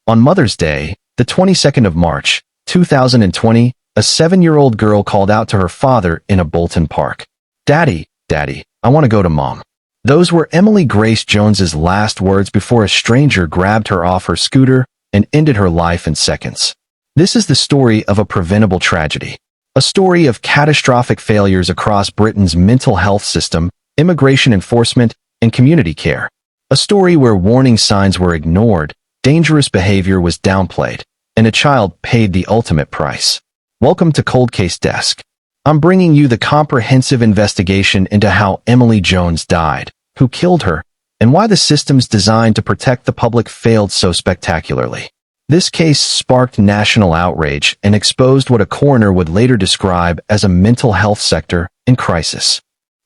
On Mother's Day, the 22nd of March, 2020, a 7-year-old girl called out to her father in a Bolton park. "Daddy, Daddy, I want to go to Mom." Those were Emily Grace Jones's last words before a stranger grabbed her off her scooter and ended her life in seconds. This is the story of a preventable tragedy. A story of catastrophic failures across Britain's mental health system, immigration enforcement, and community care. A story where warning signs were ignored, dangerous behavior was downplayed, and a child paid the ultimate price. Welcome to Cold Case Desk. I'm bringing you the comprehensive investigation into how Emily Jones died, who killed her, and why the systems designed to protect the public failed so spectacularly. This case sparked national outrage and exposed what a coroner would later describe as a mental health sector in crisis.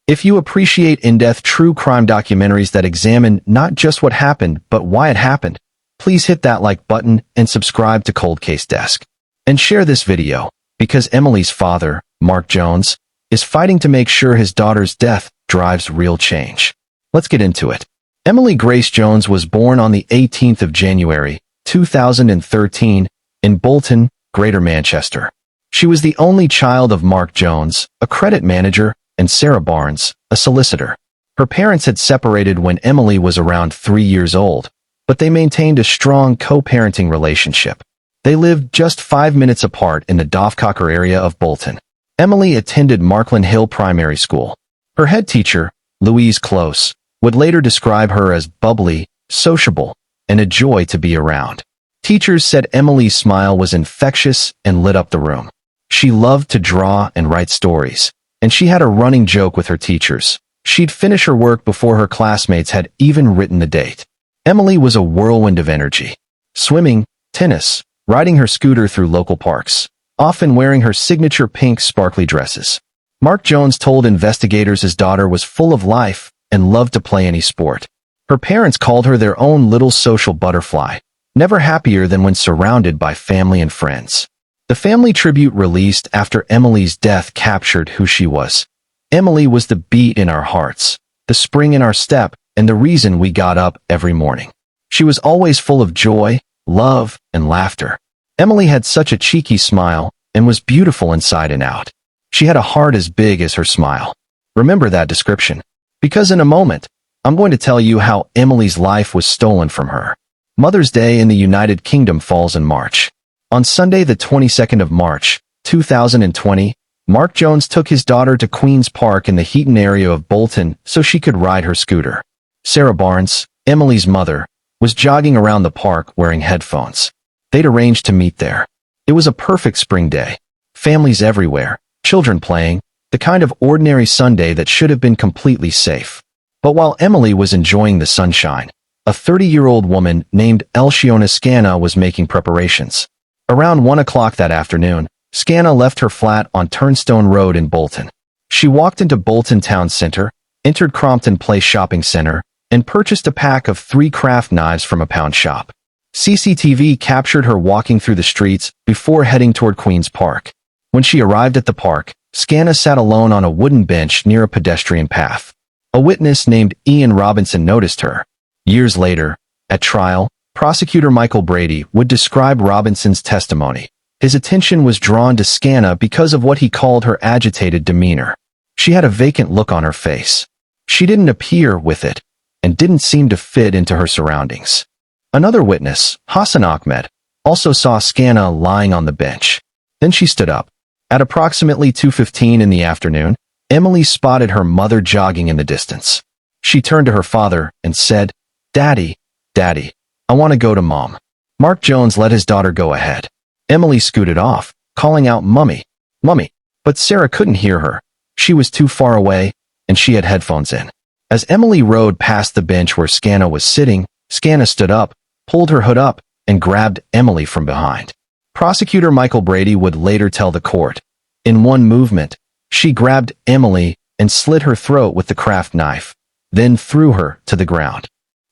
If you appreciate in-depth true crime documentaries that examine not just what happened, but why it happened, please hit that like button and subscribe to Cold Case Desk. And share this video, because Emily's father, Mark Jones, is fighting to make sure his daughter's death drives real change. Let's get into it. Emily Grace Jones was born on the 18th of January, 2013, in Bolton, Greater Manchester. She was the only child of Mark Jones, a credit manager, and Sarah Barnes, a solicitor. Her parents had separated when Emily was around 3 years old, but they maintained a strong co-parenting relationship. They lived just 5 minutes apart in the Dovcocker area of Bolton. Emily attended Markland Hill Primary School. Her head teacher, Louise Close, would later describe her as bubbly, sociable, and a joy to be around. Teachers said Emily's smile was infectious and lit up the room. She loved to draw and write stories, and she had a running joke with her teachers. She'd finish her work before her classmates had even written the date. Emily was a whirlwind of energy. Swimming, tennis, riding her scooter through local parks, often wearing her signature pink sparkly dresses. Mark Jones told investigators his daughter was full of life and loved to play any sport. Her parents called her their own little social butterfly, never happier than when surrounded by family and friends. The family tribute released after Emily's death captured who she was. Emily was the beat in our hearts, the spring in our step, and the reason we got up every morning. She was always full of joy, love, and laughter. Emily had such a cheeky smile and was beautiful inside and out. She had a heart as big as her smile. Remember that description, because in a moment, I'm going to tell you how Emily's life was stolen from her. Mother's Day in the United Kingdom falls in March. On Sunday, the 22nd of March, 2020, Mark Jones took his daughter to Queen's Park in the Heaton area of Bolton so she could ride her scooter. Sarah Barnes, Emily's mother, was jogging around the park wearing headphones. They'd arranged to meet there. It was a perfect spring day. Families everywhere, children playing, the kind of ordinary Sunday that should have been completely safe. But while Emily was enjoying the sunshine, a 30-year-old woman named Elsiona Scanna was making preparations. Around 1 o'clock that afternoon, Scanna left her flat on Turnstone Road in Bolton. She walked into Bolton Town Center, entered Crompton Place Shopping Center, and purchased a pack of 3 craft knives from a pound shop. CCTV captured her walking through the streets before heading toward Queen's Park. When she arrived at the park, Scanna sat alone on a wooden bench near a pedestrian path. A witness named Ian Robinson noticed her. Years later, at trial, prosecutor Michael Brady would describe Robinson's testimony. His attention was drawn to Scanna because of what he called her agitated demeanor. She had a vacant look on her face. She didn't appear with it, and didn't seem to fit into her surroundings. Another witness, Hassan Ahmed, also saw Scanna lying on the bench. Then she stood up. At approximately 2:15 in the afternoon, Emily spotted her mother jogging in the distance. She turned to her father and said, "Daddy, Daddy, I want to go to Mom." Mark Jones let his daughter go ahead. Emily scooted off, calling out, "Mummy, Mummy." But Sarah couldn't hear her. She was too far away, and she had headphones in. As Emily rode past the bench where Scanna was sitting, Scanna stood up, pulled her hood up, and grabbed Emily from behind. Prosecutor Michael Brady would later tell the court, in one movement, she grabbed Emily and slit her throat with the craft knife, then threw her to the ground.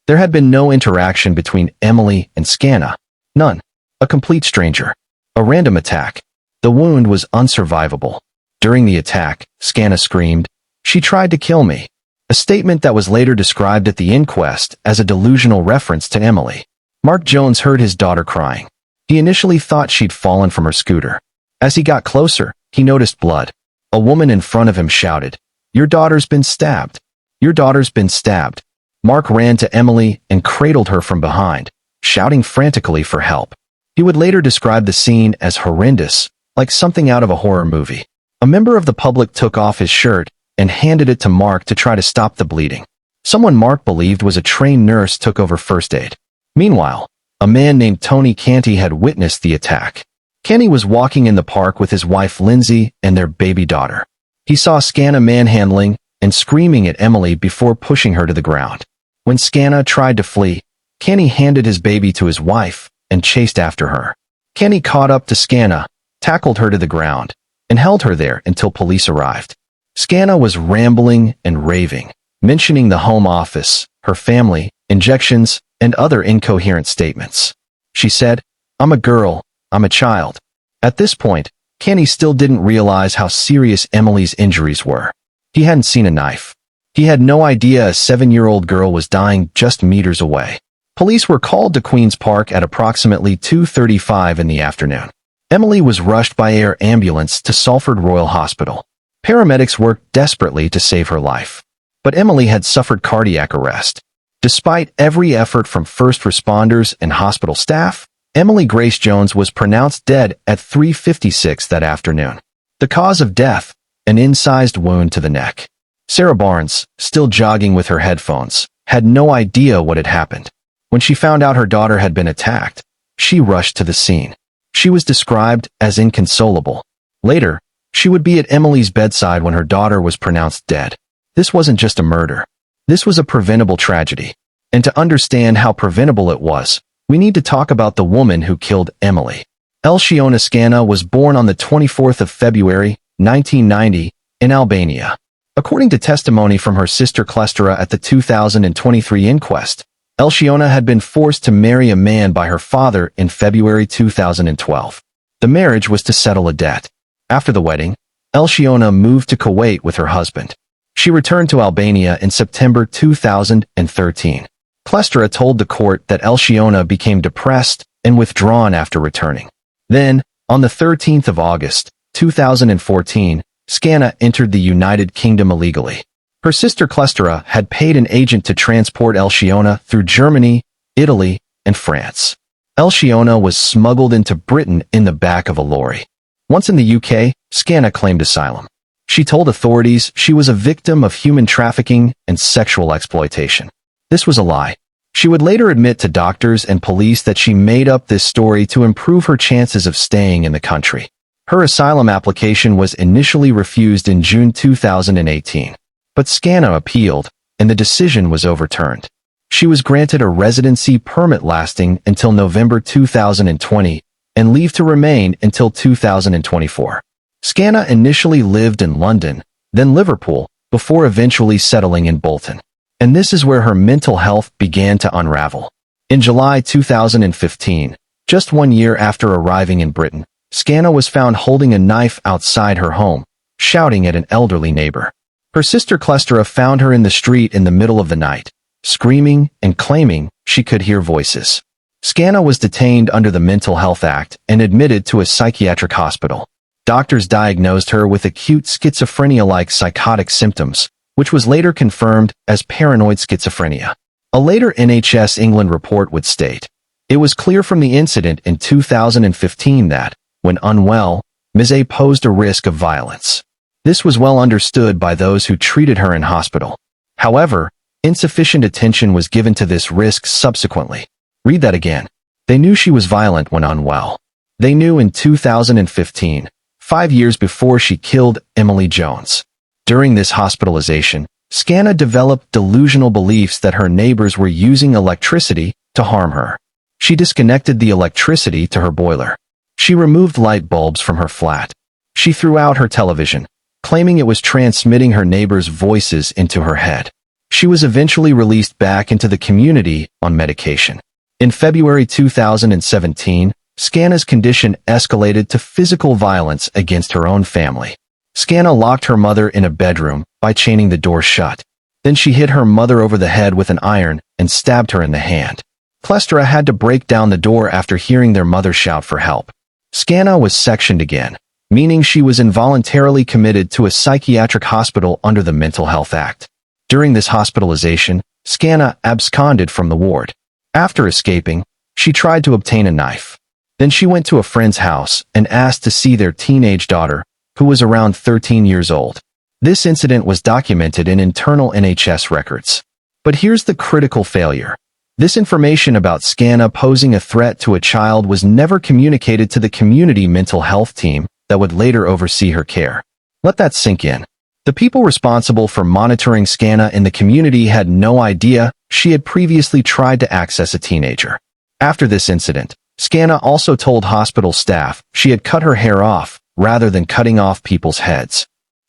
There had been no interaction between Emily and Scanna. None. A complete stranger. A random attack. The wound was unsurvivable. During the attack, Scanna screamed, "She tried to kill me," a statement that was later described at the inquest as a delusional reference to Emily. Mark Jones heard his daughter crying. He initially thought she'd fallen from her scooter. As he got closer, he noticed blood. A woman in front of him shouted, "Your daughter's been stabbed. Your daughter's been stabbed." Mark ran to Emily and cradled her from behind, shouting frantically for help. He would later describe the scene as horrendous, like something out of a horror movie. A member of the public took off his shirt and handed it to Mark to try to stop the bleeding. Someone Mark believed was a trained nurse took over first aid. Meanwhile, a man named Tony Canty had witnessed the attack. Canty was walking in the park with his wife Lindsay and their baby daughter. He saw Scanna manhandling and screaming at Emily before pushing her to the ground. When Scanna tried to flee, Canty handed his baby to his wife and chased after her. Canty caught up to Scanna, tackled her to the ground, and held her there until police arrived. Scanna was rambling and raving, mentioning the home office, her family, injections, and other incoherent statements. She said, "I'm a girl, I'm a child." At this point, Canty still didn't realize how serious Emily's injuries were. He hadn't seen a knife. He had no idea a 7-year-old girl was dying just meters away. Police were called to Queen's Park at approximately 2:35 in the afternoon. Emily was rushed by air ambulance to Salford Royal Hospital. Paramedics worked desperately to save her life. But Emily had suffered cardiac arrest. Despite every effort from first responders and hospital staff, Emily Grace Jones was pronounced dead at 3:56 that afternoon. The cause of death, an incised wound to the neck. Sarah Barnes, still jogging with her headphones, had no idea what had happened. When she found out her daughter had been attacked, she rushed to the scene. She was described as inconsolable. Later, she would be at Emily's bedside when her daughter was pronounced dead. This wasn't just a murder. This was a preventable tragedy. And to understand how preventable it was, we need to talk about the woman who killed Emily. Elsiona Scanna was born on the 24th of February, 1990, in Albania. According to testimony from her sister Clestra at the 2023 inquest, Elsiona had been forced to marry a man by her father in February 2012. The marriage was to settle a debt. After the wedding, Elsiona moved to Kuwait with her husband. She returned to Albania in September 2013. Clestra told the court that Elsiona became depressed and withdrawn after returning. Then, on the 13th of August, 2014, Scanna entered the United Kingdom illegally. Her sister Clestra had paid an agent to transport Elsiona through Germany, Italy, and France. Elsiona was smuggled into Britain in the back of a lorry. Once in the UK, Scanna claimed asylum. She told authorities she was a victim of human trafficking and sexual exploitation. This was a lie. She would later admit to doctors and police that she made up this story to improve her chances of staying in the country. Her asylum application was initially refused in June 2018. But Scanna appealed, and the decision was overturned. She was granted a residency permit lasting until November 2020 and leave to remain until 2024. Scanna initially lived in London, then Liverpool, before eventually settling in Bolton. And this is where her mental health began to unravel. In July 2015, just 1 year after arriving in Britain, Scanna was found holding a knife outside her home, shouting at an elderly neighbor. Her sister Clestra found her in the street in the middle of the night, screaming and claiming she could hear voices. Scanna was detained under the Mental Health Act and admitted to a psychiatric hospital. Doctors diagnosed her with acute schizophrenia-like psychotic symptoms, which was later confirmed as paranoid schizophrenia. A later NHS England report would state, "It was clear from the incident in 2015 that, when unwell, Ms. A posed a risk of violence." This was well understood by those who treated her in hospital. However, insufficient attention was given to this risk subsequently. Read that again. They knew she was violent when unwell. They knew in 2015, 5 years before she killed Emily Jones. During this hospitalization, Scanna developed delusional beliefs that her neighbors were using electricity to harm her. She disconnected the electricity to her boiler. She removed light bulbs from her flat. She threw out her television, claiming it was transmitting her neighbors' voices into her head. She was eventually released back into the community on medication. In February 2017, Scanna's condition escalated to physical violence against her own family. Scanna locked her mother in a bedroom by chaining the door shut. Then she hit her mother over the head with an iron and stabbed her in the hand. Clestra had to break down the door after hearing their mother shout for help. Scanna was sectioned again, meaning she was involuntarily committed to a psychiatric hospital under the Mental Health Act. During this hospitalization, Scanna absconded from the ward. After escaping, she tried to obtain a knife. Then she went to a friend's house and asked to see their teenage daughter, who was around 13 years old. This incident was documented in internal NHS records. But here's the critical failure. This information about Scanna posing a threat to a child was never communicated to the community mental health team that would later oversee her care. Let that sink in. The people responsible for monitoring Scanna in the community had no idea she had previously tried to access a teenager. After this incident, Scanna also told hospital staff she had cut her hair off rather than cutting off people's heads.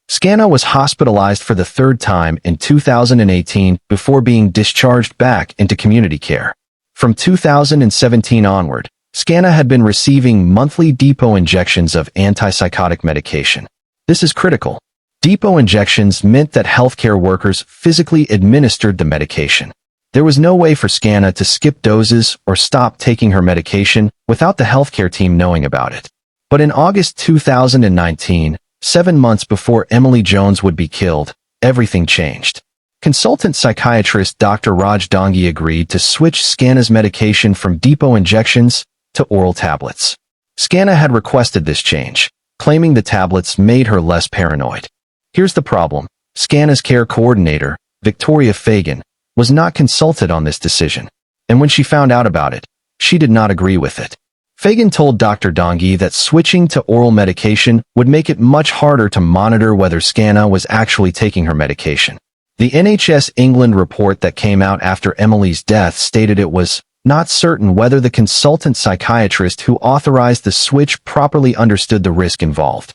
Scanna was hospitalized for the third time in 2018 before being discharged back into community care. From 2017 onward, Scanna had been receiving monthly depot injections of antipsychotic medication. This is critical. Depot injections meant that healthcare workers physically administered the medication. There was no way for Scanna to skip doses or stop taking her medication without the healthcare team knowing about it. But in August 2019, 7 months before Emily Jones would be killed, everything changed. Consultant psychiatrist Dr. Raj Dongi agreed to switch Scanna's medication from depot injections to oral tablets. Scanna had requested this change, claiming the tablets made her less paranoid. Here's the problem. Scanna's care coordinator, Victoria Fagan, was not consulted on this decision, and when she found out about it, she did not agree with it. Fagan told Dr. Dongi that switching to oral medication would make it much harder to monitor whether Scanna was actually taking her medication. The NHS England report that came out after Emily's death stated it was not certain whether the consultant psychiatrist who authorized the switch properly understood the risk involved.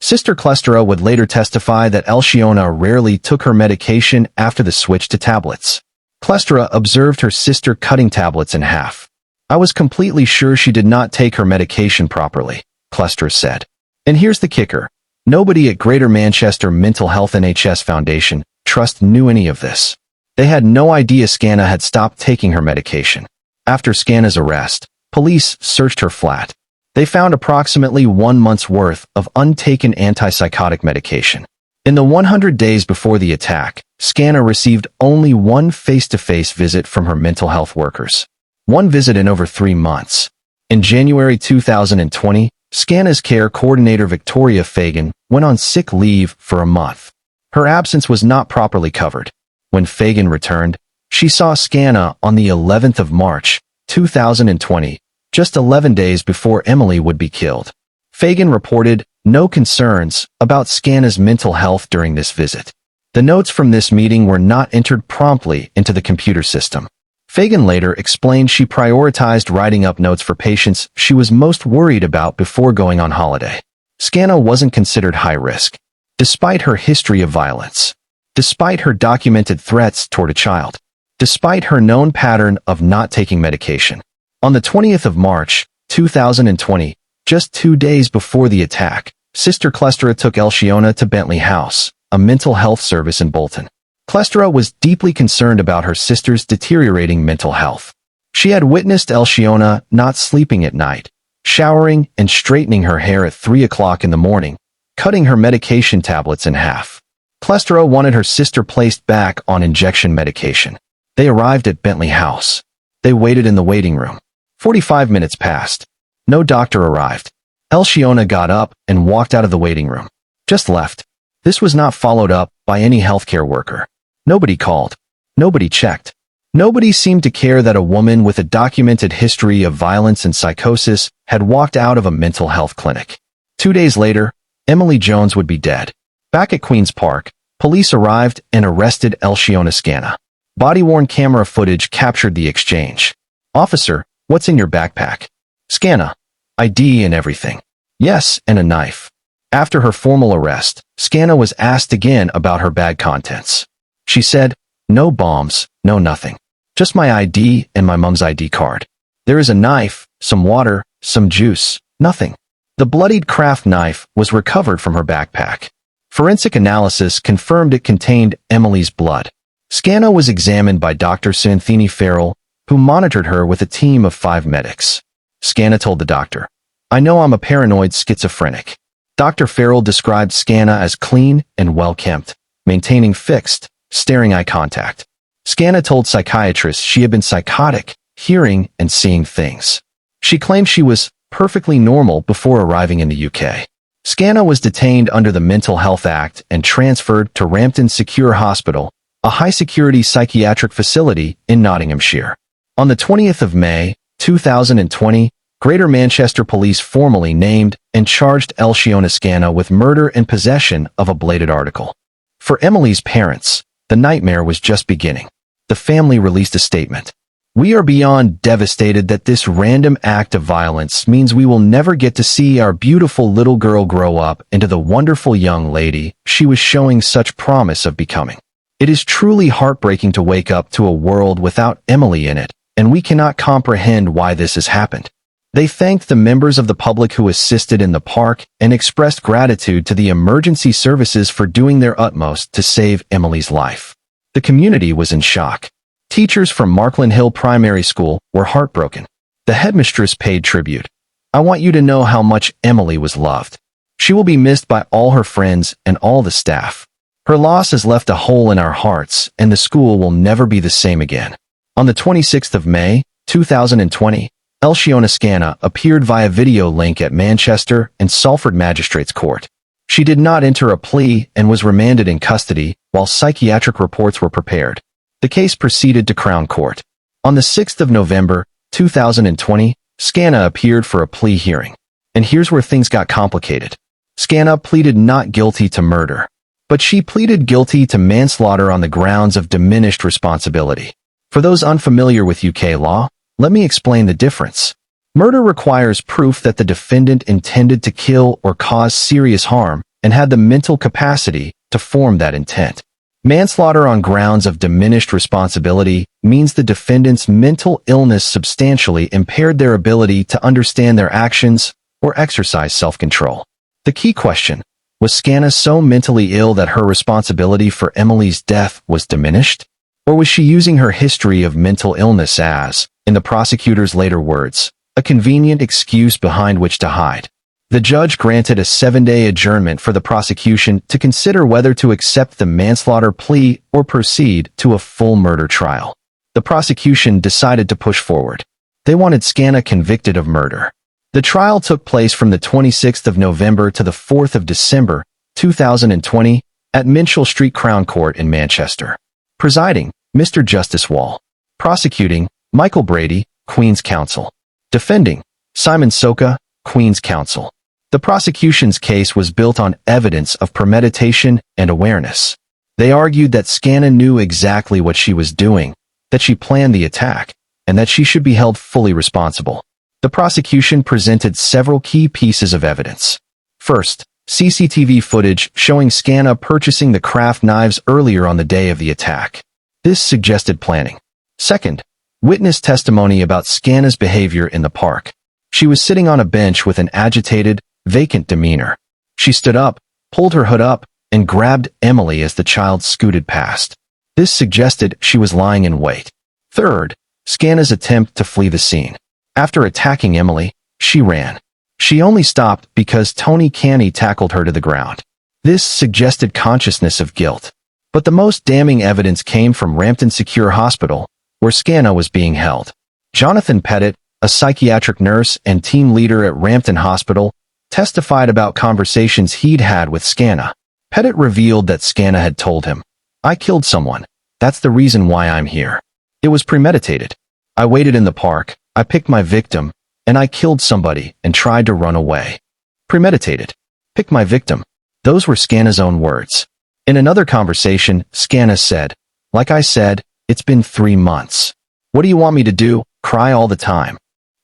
Sister Clestra would later testify that Elsiona rarely took her medication after the switch to tablets. Clestra observed her sister cutting tablets in half. "I was completely sure she did not take her medication properly," Clestra said. And here's the kicker. Nobody at Greater Manchester Mental Health NHS Foundation Trust knew any of this. They had no idea Scanna had stopped taking her medication. After Scanna's arrest, police searched her flat. They found approximately 1 month's worth of untaken antipsychotic medication. In the 100 days before the attack, Scanna received only one face-to-face visit from her mental health workers. One visit in over 3 months. In January 2020, Scanna's care coordinator Victoria Fagan went on sick leave for a month. Her absence was not properly covered. When Fagan returned, she saw Scanna on the 11th of March, 2020, just 11 days before Emily would be killed. Fagan reported no concerns about Scanna's mental health during this visit. The notes from this meeting were not entered promptly into the computer system. Fagan later explained she prioritized writing up notes for patients she was most worried about before going on holiday. Scanna wasn't considered high risk, despite her history of violence, despite her documented threats toward a child, despite her known pattern of not taking medication. On the 20th of March, 2020, just 2 days before the attack, Sister Clestra took Elsiona to Bentley House, a mental health service in Bolton. Clestra was deeply concerned about her sister's deteriorating mental health. She had witnessed Elsiona not sleeping at night, showering and straightening her hair at 3 o'clock in the morning, cutting her medication tablets in half. Clestra wanted her sister placed back on injection medication. They arrived at Bentley House. They waited in the waiting room. 45 minutes passed. No doctor arrived. Elsiona got up and walked out of the waiting room. Just left. This was not followed up by any healthcare worker. Nobody called. Nobody checked. Nobody seemed to care that a woman with a documented history of violence and psychosis had walked out of a mental health clinic. 2 days later, Emily Jones would be dead. Back at Queen's Park, police arrived and arrested Elsiona Scanna. Body-worn camera footage captured the exchange. "Officer, what's in your backpack?" "Scanna. ID and everything." "Yes, and a knife." After her formal arrest, Scanna was asked again about her bag contents. She said, "No bombs, no nothing. Just my ID and my mom's ID card. There is a knife, some water, some juice, nothing." The bloodied craft knife was recovered from her backpack. Forensic analysis confirmed it contained Emily's blood. Scanna was examined by Dr. Santhini Farrell, who monitored her with a team of 5 medics. Scanna told the doctor, "I know I'm a paranoid schizophrenic." Dr. Farrell described Scanna as clean and well-kept, maintaining fixed, staring eye contact. Scanna told psychiatrists she had been psychotic, hearing and seeing things. She claimed she was perfectly normal before arriving in the UK. Scanna was detained under the Mental Health Act and transferred to Rampton Secure Hospital, a high-security psychiatric facility in Nottinghamshire. On the 20th of May, 2020, Greater Manchester Police formally named and charged Elsiona Scanna with murder and possession of a bladed article. For Emily's parents, the nightmare was just beginning. The family released a statement. "We are beyond devastated that this random act of violence means we will never get to see our beautiful little girl grow up into the wonderful young lady she was showing such promise of becoming. It is truly heartbreaking to wake up to a world without Emily in it, and we cannot comprehend why this has happened." They thanked the members of the public who assisted in the park and expressed gratitude to the emergency services for doing their utmost to save Emily's life. The community was in shock. Teachers from Markland Hill Primary School were heartbroken. The headmistress paid tribute. "I want you to know how much Emily was loved. She will be missed by all her friends and all the staff. Her loss has left a hole in our hearts, and the school will never be the same again." On the 26th of May, 2020, Elsiona Scanna appeared via video link at Manchester and Salford Magistrates Court. She did not enter a plea and was remanded in custody while psychiatric reports were prepared. The case proceeded to Crown Court. On the 6th of November, 2020, Scanna appeared for a plea hearing. And here's where things got complicated. Scanna pleaded not guilty to murder, but she pleaded guilty to manslaughter on the grounds of diminished responsibility. For those unfamiliar with UK law, let me explain the difference. Murder requires proof that the defendant intended to kill or cause serious harm and had the mental capacity to form that intent. Manslaughter on grounds of diminished responsibility means the defendant's mental illness substantially impaired their ability to understand their actions or exercise self-control. The key question, was Scanna so mentally ill that her responsibility for Emily's death was diminished? Or was she using her history of mental illness as, in the prosecutor's later words, a convenient excuse behind which to hide? The judge granted a 7-day adjournment for the prosecution to consider whether to accept the manslaughter plea or proceed to a full murder trial. The prosecution decided to push forward. They wanted Scanna convicted of murder. The trial took place from the 26th of November to the 4th of December, 2020, at Minchell Street Crown Court in Manchester. Presiding, Mr. Justice Wall. Prosecuting, Michael Brady, Queen's Counsel. Defending, Simon Soka, Queen's Counsel. The prosecution's case was built on evidence of premeditation and awareness. They argued that Scanna knew exactly what she was doing, that she planned the attack, and that she should be held fully responsible. The prosecution presented several key pieces of evidence. First, CCTV footage showing Scanna purchasing the craft knives earlier on the day of the attack. This suggested planning. Second, witness testimony about Scanna's behavior in the park. She was sitting on a bench with an agitated, vacant demeanor. She stood up, pulled her hood up, and grabbed Emily as the child scooted past. This suggested she was lying in wait. Third, Scanna's attempt to flee the scene. After attacking Emily, she ran. She only stopped because Tony Canny tackled her to the ground. This suggested consciousness of guilt. But the most damning evidence came from Rampton Secure Hospital, where Scanna was being held. Jonathan Pettit, a psychiatric nurse and team leader at Rampton Hospital, testified about conversations he'd had with Scanna. Pettit revealed that Scanna had told him, "I killed someone. That's the reason why I'm here. It was premeditated. I waited in the park, I picked my victim, and I killed somebody and tried to run away." Premeditated. Pick my victim. Those were Scanna's own words. In another conversation, Scanna said, "Like I said, it's been 3 months. What do you want me to do? Cry all the time?"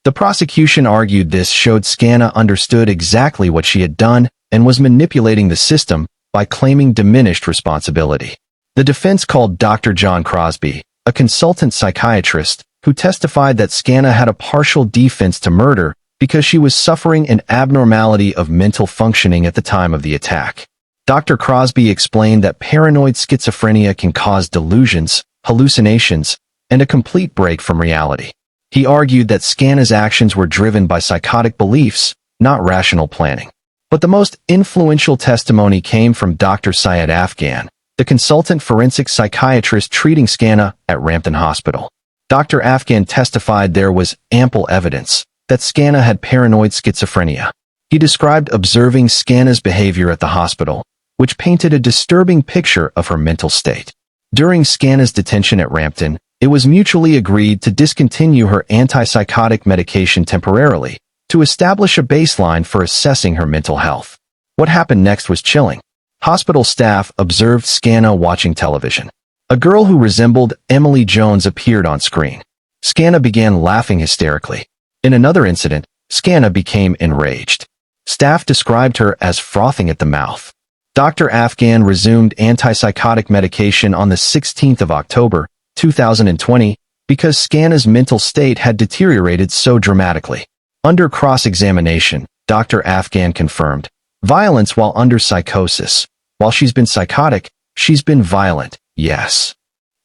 The prosecution argued this showed Scanna understood exactly what she had done and was manipulating the system by claiming diminished responsibility. The defense called Dr. John Crosby, a consultant psychiatrist, who testified that Scanna had a partial defense to murder because she was suffering an abnormality of mental functioning at the time of the attack. Dr. Crosby explained that paranoid schizophrenia can cause delusions, hallucinations, and a complete break from reality. He argued that Scana's actions were driven by psychotic beliefs, not rational planning. But the most influential testimony came from Dr. Syed Afghan, the consultant forensic psychiatrist treating Scana at Rampton Hospital. Dr. Afghan testified there was ample evidence that Scana had paranoid schizophrenia. He described observing Scana's behavior at the hospital, which painted a disturbing picture of her mental state. During Scana's detention at Rampton, it was mutually agreed to discontinue her antipsychotic medication temporarily to establish a baseline for assessing her mental health. What happened next was chilling. Hospital staff observed Scana watching television. A girl who resembled Emily Jones appeared on screen. Scana began laughing hysterically. In another incident, Scana became enraged. Staff described her as frothing at the mouth. Dr. Afghan resumed antipsychotic medication on the 16th of October, 2020, because Scana's mental state had deteriorated so dramatically. Under cross-examination, Dr. Afghan confirmed, violence while under psychosis. While she's been psychotic, she's been violent, yes.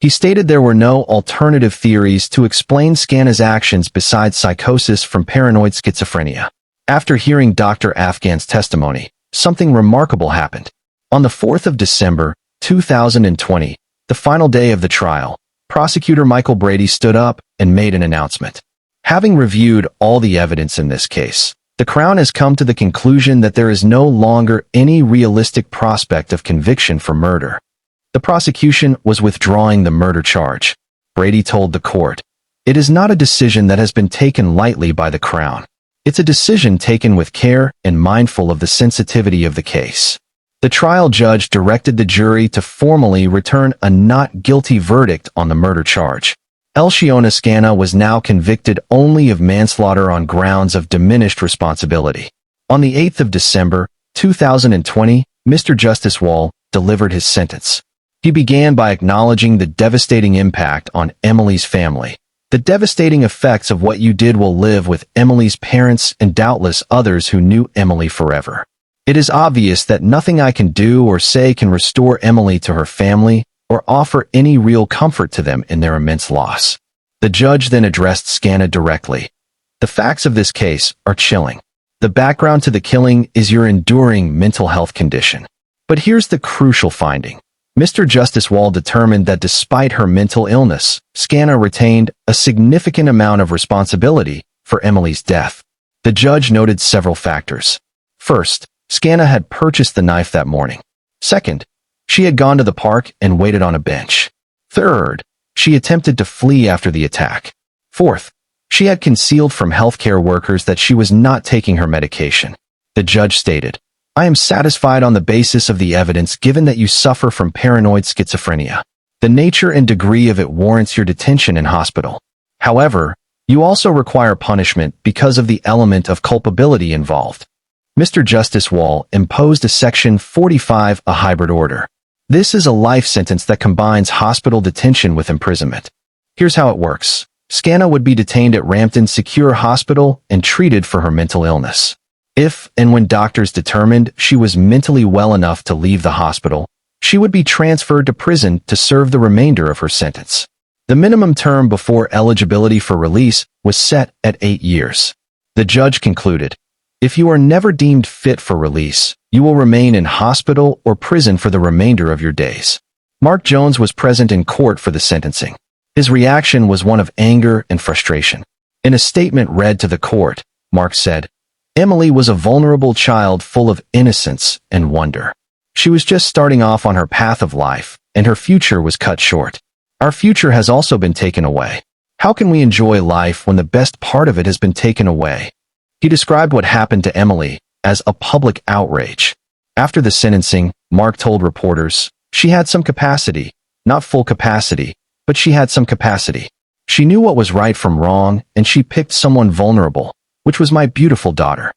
He stated there were no alternative theories to explain Scana's actions besides psychosis from paranoid schizophrenia. After hearing Dr. Afghan's testimony, something remarkable happened. On the 4th of December, 2020, the final day of the trial, Prosecutor Michael Brady stood up and made an announcement. Having reviewed all the evidence in this case, the Crown has come to the conclusion that there is no longer any realistic prospect of conviction for murder. The prosecution was withdrawing the murder charge. Brady told the court, "It is not a decision that has been taken lightly by the Crown. It's a decision taken with care and mindful of the sensitivity of the case." The trial judge directed the jury to formally return a not guilty verdict on the murder charge. Elchiona Scana was now convicted only of manslaughter on grounds of diminished responsibility. On the 8th of December, 2020, Mr. Justice Wall delivered his sentence. He began by acknowledging the devastating impact on Emily's family. The devastating effects of what you did will live with Emily's parents and doubtless others who knew Emily forever. It is obvious that nothing I can do or say can restore Emily to her family or offer any real comfort to them in their immense loss. The judge then addressed Scana directly. The facts of this case are chilling. The background to the killing is your enduring mental health condition. But here's the crucial finding. Mr. Justice Wall determined that despite her mental illness, Scana retained a significant amount of responsibility for Emily's death. The judge noted several factors. First, Scana had purchased the knife that morning. Second, she had gone to the park and waited on a bench. Third, she attempted to flee after the attack. Fourth, she had concealed from healthcare workers that she was not taking her medication. The judge stated, "I am satisfied on the basis of the evidence given that you suffer from paranoid schizophrenia. The nature and degree of it warrants your detention in hospital. However, you also require punishment because of the element of culpability involved." Mr. Justice Wall imposed a Section 45, a hybrid order. This is a life sentence that combines hospital detention with imprisonment. Here's how it works. Scana would be detained at Rampton Secure Hospital and treated for her mental illness. If and when doctors determined she was mentally well enough to leave the hospital, she would be transferred to prison to serve the remainder of her sentence. The minimum term before eligibility for release was set at 8 years. The judge concluded, "If you are never deemed fit for release, you will remain in hospital or prison for the remainder of your days." Mark Jones was present in court for the sentencing. His reaction was one of anger and frustration. In a statement read to the court, Mark said, "Emily was a vulnerable child full of innocence and wonder. She was just starting off on her path of life, and her future was cut short. Our future has also been taken away. How can we enjoy life when the best part of it has been taken away?" He described what happened to Emily as a public outrage. After the sentencing, Mark told reporters, "She had some capacity, not full capacity, but she had some capacity. She knew what was right from wrong, and she picked someone vulnerable, which was my beautiful daughter."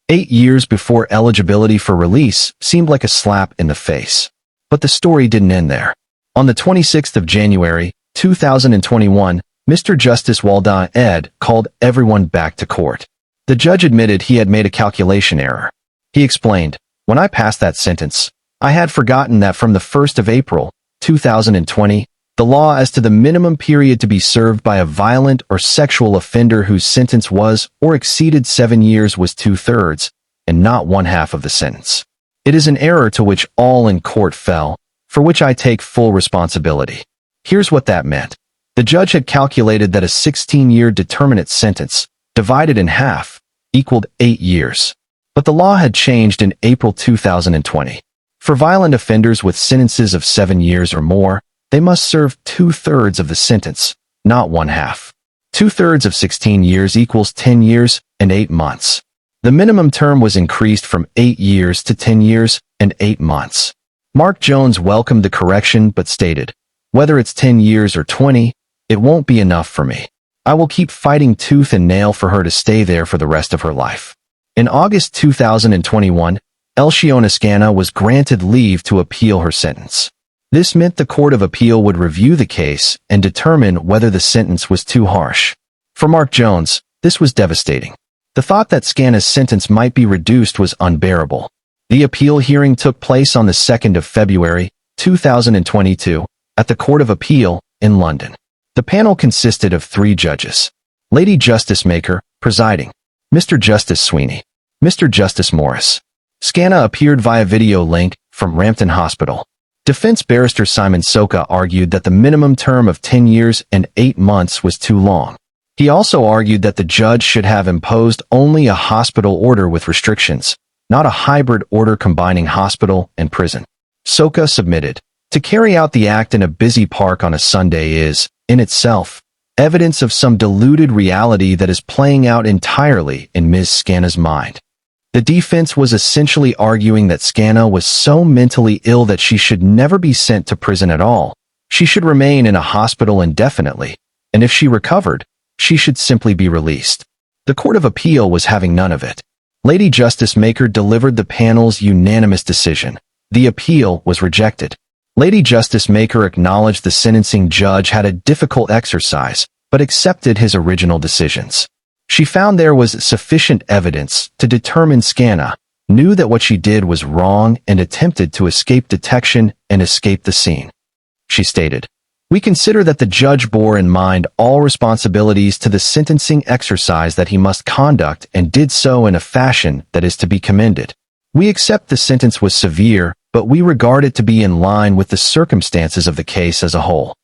8 years before eligibility for release seemed like a slap in the face. But the story didn't end there. On the 26th of January, 2021, Mr. Justice Walda Ed called everyone back to court. The judge admitted he had made a calculation error. He explained, "When I passed that sentence, I had forgotten that from the 1st of April, 2020, The law as to the minimum period to be served by a violent or sexual offender whose sentence was or exceeded 7 years was 2/3, and not 1/2 of the sentence. It is an error to which all in court fell, for which I take full responsibility. Here's what that meant. The judge had calculated that a 16-year determinate sentence, divided in half, equaled 8 years. But the law had changed in April 2020. For violent offenders with sentences of 7 years or more, they must serve 2/3 of the sentence, not 1/2. 2/3 of 16 years equals 10 years and 8 months. The minimum term was increased from 8 years to 10 years and 8 months. Mark Jones welcomed the correction but stated, "Whether it's 10 years or 20, it won't be enough for me. I will keep fighting tooth and nail for her to stay there for the rest of her life." In August 2021, Elsiona Scana was granted leave to appeal her sentence. This meant the Court of Appeal would review the case and determine whether the sentence was too harsh. For Mark Jones, this was devastating. The thought that Scana's sentence might be reduced was unbearable. The appeal hearing took place on the 2nd of February, 2022, at the Court of Appeal in London. The panel consisted of 3 judges. Lady Justice Maker, presiding. Mr. Justice Sweeney. Mr. Justice Morris. Scana appeared via video link from Rampton Hospital. Defense barrister Simon Soka argued that the minimum term of 10 years and 8 months was too long. He also argued that the judge should have imposed only a hospital order with restrictions, not a hybrid order combining hospital and prison. Soka submitted, "To carry out the act in a busy park on a Sunday is, in itself, evidence of some deluded reality that is playing out entirely in Ms. Scana's mind." The defense was essentially arguing that Scana was so mentally ill that she should never be sent to prison at all. She should remain in a hospital indefinitely, and if she recovered, she should simply be released. The Court of Appeal was having none of it. Lady Justice Maker delivered the panel's unanimous decision. The appeal was rejected. Lady Justice Maker acknowledged the sentencing judge had a difficult exercise, but accepted his original decisions. She found there was sufficient evidence to determine Scana knew that what she did was wrong and attempted to escape detection and escape the scene. She stated, "We consider that the judge bore in mind all responsibilities to the sentencing exercise that he must conduct and did so in a fashion that is to be commended. We accept the sentence was severe, but we regard it to be in line with the circumstances of the case as a whole."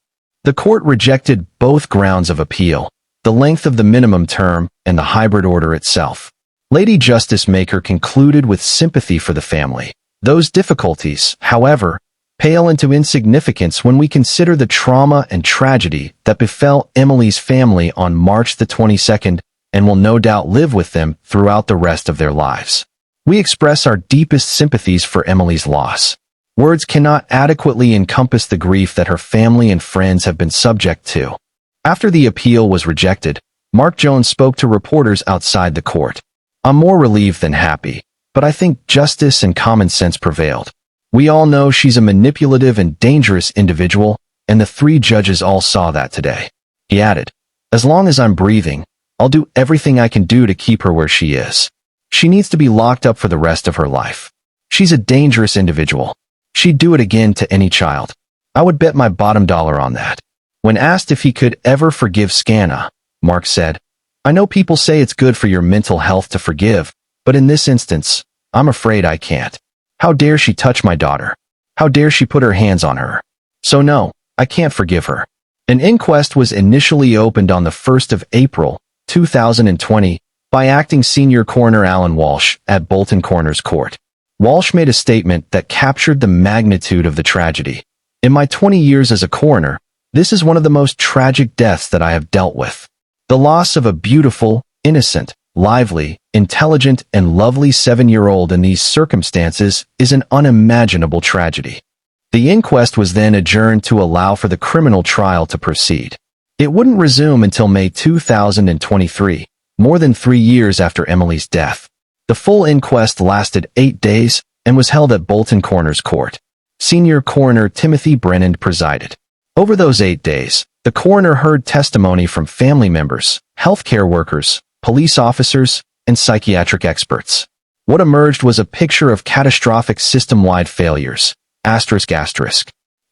The court rejected both grounds of appeal, the length of the minimum term and the hybrid order itself. Lady Justice Maker concluded with sympathy for the family. Those difficulties, however, pale into insignificance when we consider the trauma and tragedy that befell Emily's family on March the 22nd and will no doubt live with them throughout the rest of their lives. We express our deepest sympathies for Emily's loss. Words cannot adequately encompass the grief that her family and friends have been subject to. After the appeal was rejected, Mark Jones spoke to reporters outside the court. "I'm more relieved than happy, but I think justice and common sense prevailed. We all know she's a manipulative and dangerous individual, and the 3 judges all saw that today." He added, "As long as I'm breathing, I'll do everything I can do to keep her where she is. She needs to be locked up for the rest of her life. She's a dangerous individual. She'd do it again to any child. I would bet my bottom dollar on that." When asked if he could ever forgive Scana, Mark said, "I know people say it's good for your mental health to forgive, but in this instance, I'm afraid I can't. How dare she touch my daughter? How dare she put her hands on her? So no, I can't forgive her." An inquest was initially opened on the 1st of April, 2020, by acting senior coroner Alan Walsh at Bolton Coroner's Court. Walsh made a statement that captured the magnitude of the tragedy. "In my 20 years as a coroner, this is one of the most tragic deaths that I have dealt with. The loss of a beautiful, innocent, lively, intelligent, and lovely 7-year-old in these circumstances is an unimaginable tragedy." The inquest was then adjourned to allow for the criminal trial to proceed. It wouldn't resume until May 2023, more than 3 years after Emily's death. The full inquest lasted 8 days and was held at Bolton Coroner's Court. Senior Coroner Timothy Brennan presided. Over those 8 days, the coroner heard testimony from family members, healthcare workers, police officers, and psychiatric experts. What emerged was a picture of catastrophic system-wide failures, ***.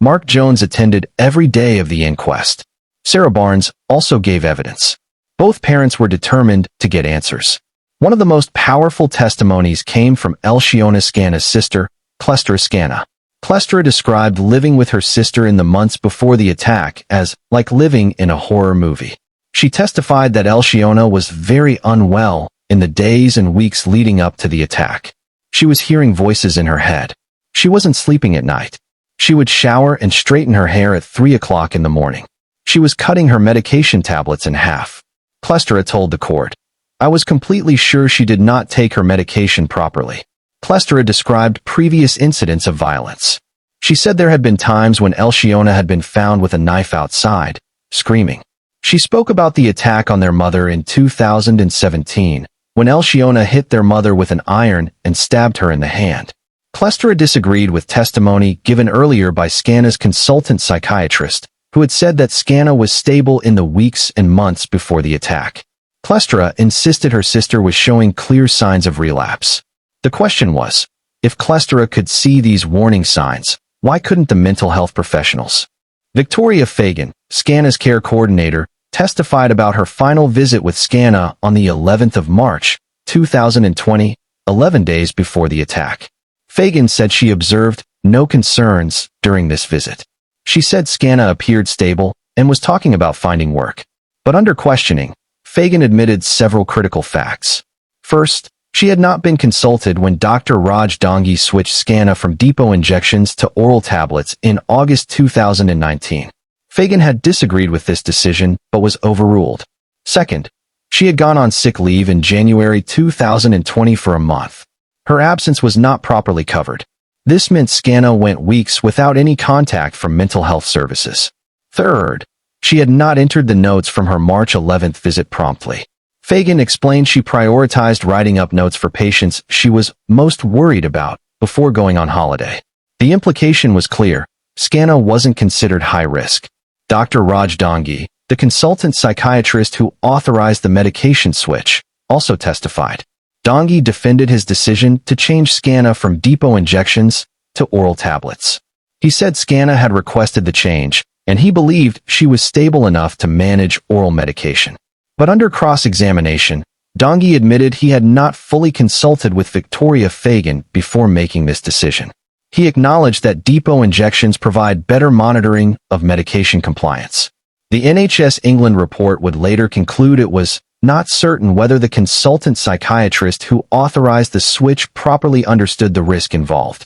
Mark Jones attended every day of the inquest. Sarah Barnes also gave evidence. Both parents were determined to get answers. One of the most powerful testimonies came from Elsiona Scana's sister, Clestra Scana. Clestra described living with her sister in the months before the attack as like living in a horror movie. She testified that Elsiona was very unwell in the days and weeks leading up to the attack. She was hearing voices in her head. She wasn't sleeping at night. She would shower and straighten her hair at 3 o'clock in the morning. She was cutting her medication tablets in half. Clestra told the court, "I was completely sure she did not take her medication properly." Clestra described previous incidents of violence. She said there had been times when Elsiona had been found with a knife outside, screaming. She spoke about the attack on their mother in 2017, when Elsiona hit their mother with an iron and stabbed her in the hand. Clestra disagreed with testimony given earlier by Scana's consultant psychiatrist, who had said that Scana was stable in the weeks and months before the attack. Clestra insisted her sister was showing clear signs of relapse. The question was, if Clestra could see these warning signs, why couldn't the mental health professionals? Victoria Fagan, Scana's care coordinator, testified about her final visit with Scana on the 11th of March, 2020, 11 days before the attack. Fagan said she observed no concerns during this visit. She said Scana appeared stable and was talking about finding work. But under questioning, Fagan admitted several critical facts. First, she had not been consulted when Dr. Raj Dongi switched Scana from depot injections to oral tablets in August 2019. Fagan had disagreed with this decision but was overruled. Second, she had gone on sick leave in January 2020 for a month. Her absence was not properly covered. This meant Scana went weeks without any contact from mental health services. Third, she had not entered the notes from her March 11th visit promptly. Fagan explained she prioritized writing up notes for patients she was most worried about before going on holiday. The implication was clear. Scana wasn't considered high risk. Dr. Raj Dongi, the consultant psychiatrist who authorized the medication switch, also testified. Dongi defended his decision to change Scana from depot injections to oral tablets. He said Scana had requested the change, and he believed she was stable enough to manage oral medication. But under cross-examination, Dongi admitted he had not fully consulted with Victoria Fagan before making this decision. He acknowledged that depot injections provide better monitoring of medication compliance. The NHS England report would later conclude it was not certain whether the consultant psychiatrist who authorized the switch properly understood the risk involved.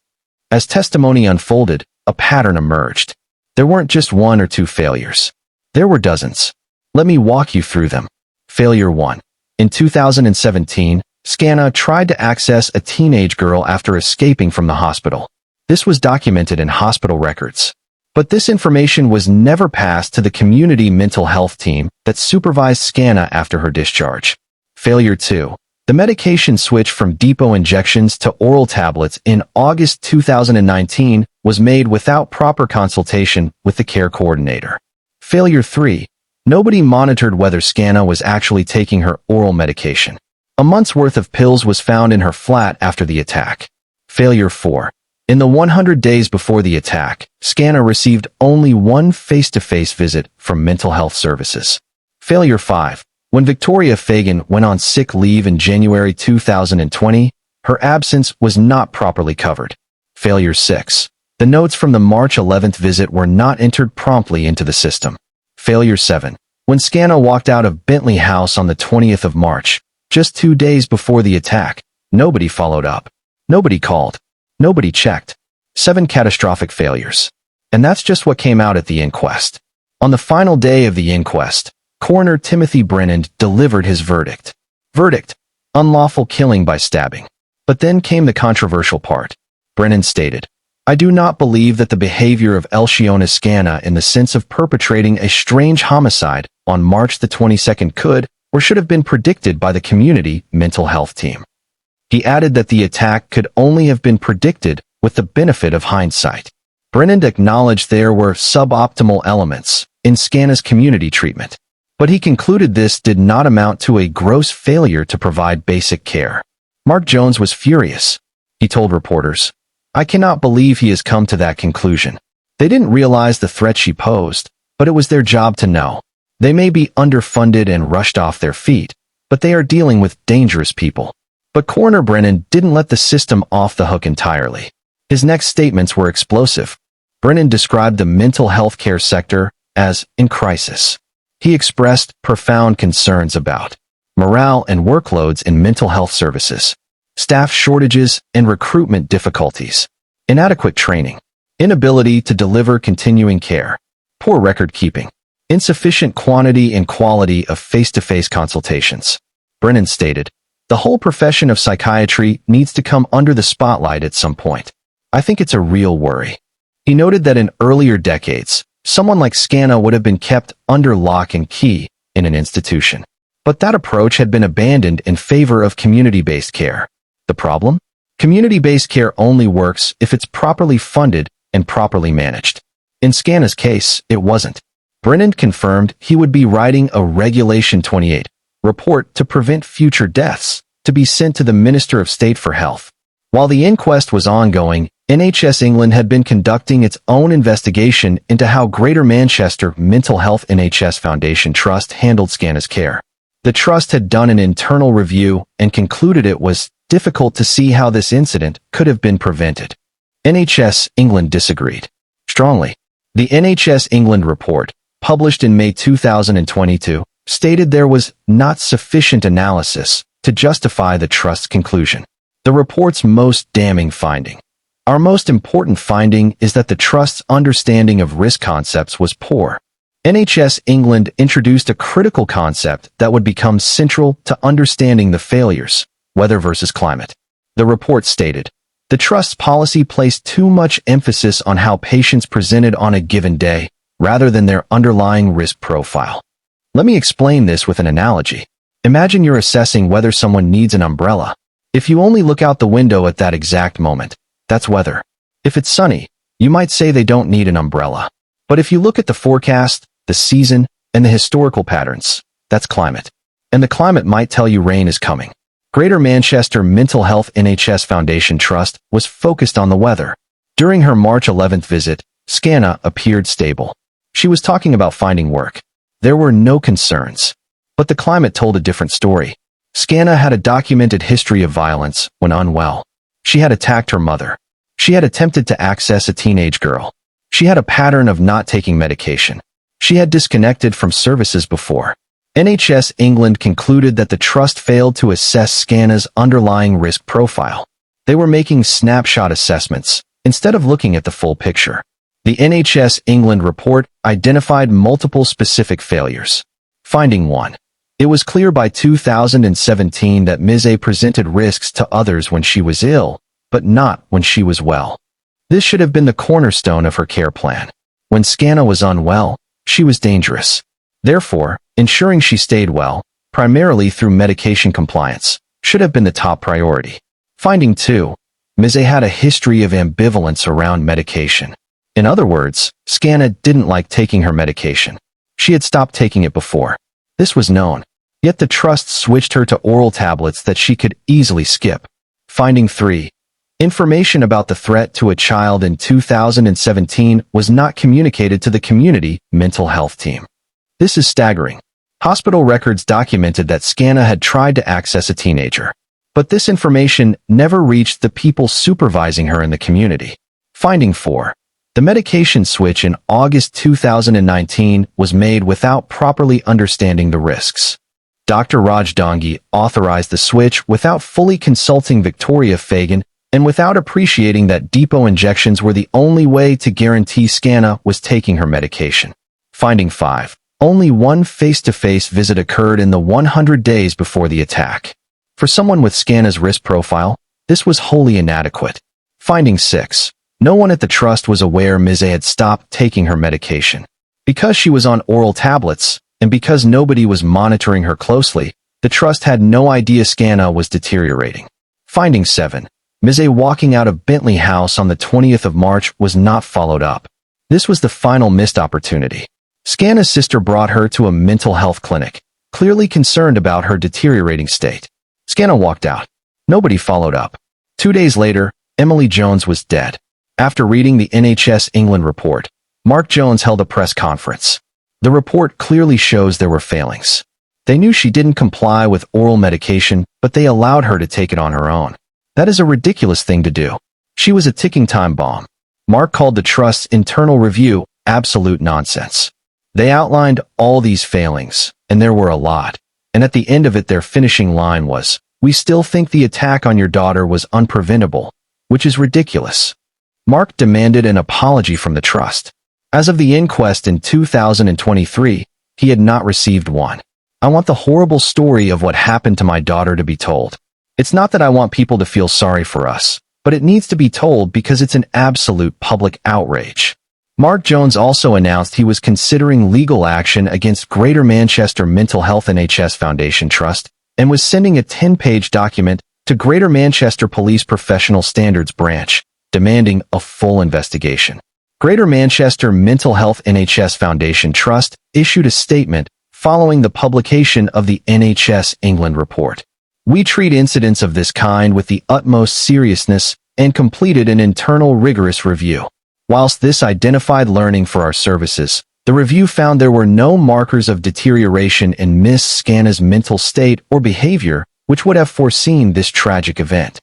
As testimony unfolded, a pattern emerged. There weren't just one or two failures. There were dozens. Let me walk you through them. Failure 1. In 2017, Scana tried to access a teenage girl after escaping from the hospital. This was documented in hospital records. But this information was never passed to the community mental health team that supervised Scana after her discharge. Failure 2. The medication switch from depot injections to oral tablets in August 2019 was made without proper consultation with the care coordinator. Failure 3. Nobody monitored whether Scana was actually taking her oral medication. A month's worth of pills was found in her flat after the attack. Failure 4. In the 100 days before the attack, Scana received only one face-to-face visit from mental health services. Failure 5. When Victoria Fagan went on sick leave in January 2020, her absence was not properly covered. Failure 6. The notes from the March 11th visit were not entered promptly into the system. Failure 7. When Scana walked out of Bentley House on the 20th of March, just 2 days before the attack, nobody followed up. Nobody called. Nobody checked. 7 catastrophic failures. And that's just what came out at the inquest. On the final day of the inquest, Coroner Timothy Brennan delivered his verdict. Verdict: unlawful killing by stabbing. But then came the controversial part. Brennan stated, "I do not believe that the behavior of Elsiona Scana in the sense of perpetrating a strange homicide on March the 22nd could or should have been predicted by the community mental health team." He added that the attack could only have been predicted with the benefit of hindsight. Brennan acknowledged there were suboptimal elements in Scana's community treatment, but he concluded this did not amount to a gross failure to provide basic care. Mark Jones was furious. He told reporters, "I cannot believe he has come to that conclusion. They didn't realize the threat she posed, but it was their job to know. They may be underfunded and rushed off their feet, but they are dealing with dangerous people. But Coroner Brennan didn't let the system off the hook entirely. His next statements were explosive. Brennan described the mental health care sector as in crisis. He expressed profound concerns about morale and workloads in mental health services, staff shortages and recruitment difficulties, inadequate training, inability to deliver continuing care, poor record keeping, insufficient quantity and quality of face-to-face consultations. Brennan stated, "The whole profession of psychiatry needs to come under the spotlight at some point. I think it's a real worry." He noted that in earlier decades, someone like Scana would have been kept under lock and key in an institution. But that approach had been abandoned in favor of community-based care. The problem? Community-based care only works if it's properly funded and properly managed. In Scana's case, it wasn't. Brennan confirmed he would be writing a Regulation 28 report to prevent future deaths, to be sent to the Minister of State for Health. While the inquest was ongoing, NHS England had been conducting its own investigation into how Greater Manchester Mental Health NHS Foundation Trust handled Scana's care. The trust had done an internal review and concluded it was difficult to see how this incident could have been prevented. NHS England disagreed strongly. The NHS England report, published in May 2022, stated there was not sufficient analysis to justify the trust's conclusion. The report's most damning finding. Our most important finding is that the trust's understanding of risk concepts was poor. NHS England introduced a critical concept that would become central to understanding the failures, weather versus climate. The report stated, the trust's policy placed too much emphasis on how patients presented on a given day, rather than their underlying risk profile. Let me explain this with an analogy. Imagine you're assessing whether someone needs an umbrella. If you only look out the window at that exact moment, that's weather. If it's sunny, you might say they don't need an umbrella. But if you look at the forecast, the season, and the historical patterns, that's climate. And the climate might tell you rain is coming. Greater Manchester Mental Health NHS Foundation Trust was focused on the weather. During her March 11th visit, Scana appeared stable. She was talking about finding work. There were no concerns. But the climate told a different story. Scana had a documented history of violence when unwell. She had attacked her mother. She had attempted to access a teenage girl. She had a pattern of not taking medication. She had disconnected from services before. NHS England concluded that the trust failed to assess Scana's underlying risk profile. They were making snapshot assessments, instead of looking at the full picture. The NHS England report identified multiple specific failures. Finding 1. It was clear by 2017 that Ms. A presented risks to others when she was ill, but not when she was well. This should have been the cornerstone of her care plan. When Scana was unwell, she was dangerous. Therefore, ensuring she stayed well, primarily through medication compliance, should have been the top priority. Finding 2. Ms. A had a history of ambivalence around medication. In other words, Scana didn't like taking her medication. She had stopped taking it before. This was known. Yet the trust switched her to oral tablets that she could easily skip. Finding 3. Information about the threat to a child in 2017 was not communicated to the community mental health team. This is staggering. Hospital records documented that Scana had tried to access a teenager. But this information never reached the people supervising her in the community. Finding 4. The medication switch in August 2019 was made without properly understanding the risks. Dr. Raj Dongi authorized the switch without fully consulting Victoria Fagan and without appreciating that depot injections were the only way to guarantee Scana was taking her medication. Finding 5. Only one face-to-face visit occurred in the 100 days before the attack. For someone with Scana's risk profile, this was wholly inadequate. Finding 6. No one at the trust was aware Ms. A had stopped taking her medication. Because she was on oral tablets, and because nobody was monitoring her closely, the trust had no idea Scana was deteriorating. Finding 7. Ms. A walking out of Bentley House on the 20th of March was not followed up. This was the final missed opportunity. Scana's sister brought her to a mental health clinic, clearly concerned about her deteriorating state. Scana walked out. Nobody followed up. 2 days later, Emily Jones was dead. After reading the NHS England report, Mark Jones held a press conference. The report clearly shows there were failings. They knew she didn't comply with oral medication, but they allowed her to take it on her own. That is a ridiculous thing to do. She was a ticking time bomb. Mark called the Trust's internal review absolute nonsense. They outlined all these failings, and there were a lot. And at the end of it, their finishing line was, "We still think the attack on your daughter was unpreventable," which is ridiculous. Mark demanded an apology from the Trust. As of the inquest in 2023, he had not received one. "I want the horrible story of what happened to my daughter to be told. It's not that I want people to feel sorry for us, but it needs to be told because it's an absolute public outrage." Mark Jones also announced he was considering legal action against Greater Manchester Mental Health NHS Foundation Trust and was sending a 10-page document to Greater Manchester Police Professional Standards Branch, demanding a full investigation. Greater Manchester Mental Health NHS Foundation Trust issued a statement following the publication of the NHS England report. "We treat incidents of this kind with the utmost seriousness and completed an internal rigorous review. Whilst this identified learning for our services, the review found there were no markers of deterioration in Miss Scannah's mental state or behavior which would have foreseen this tragic event."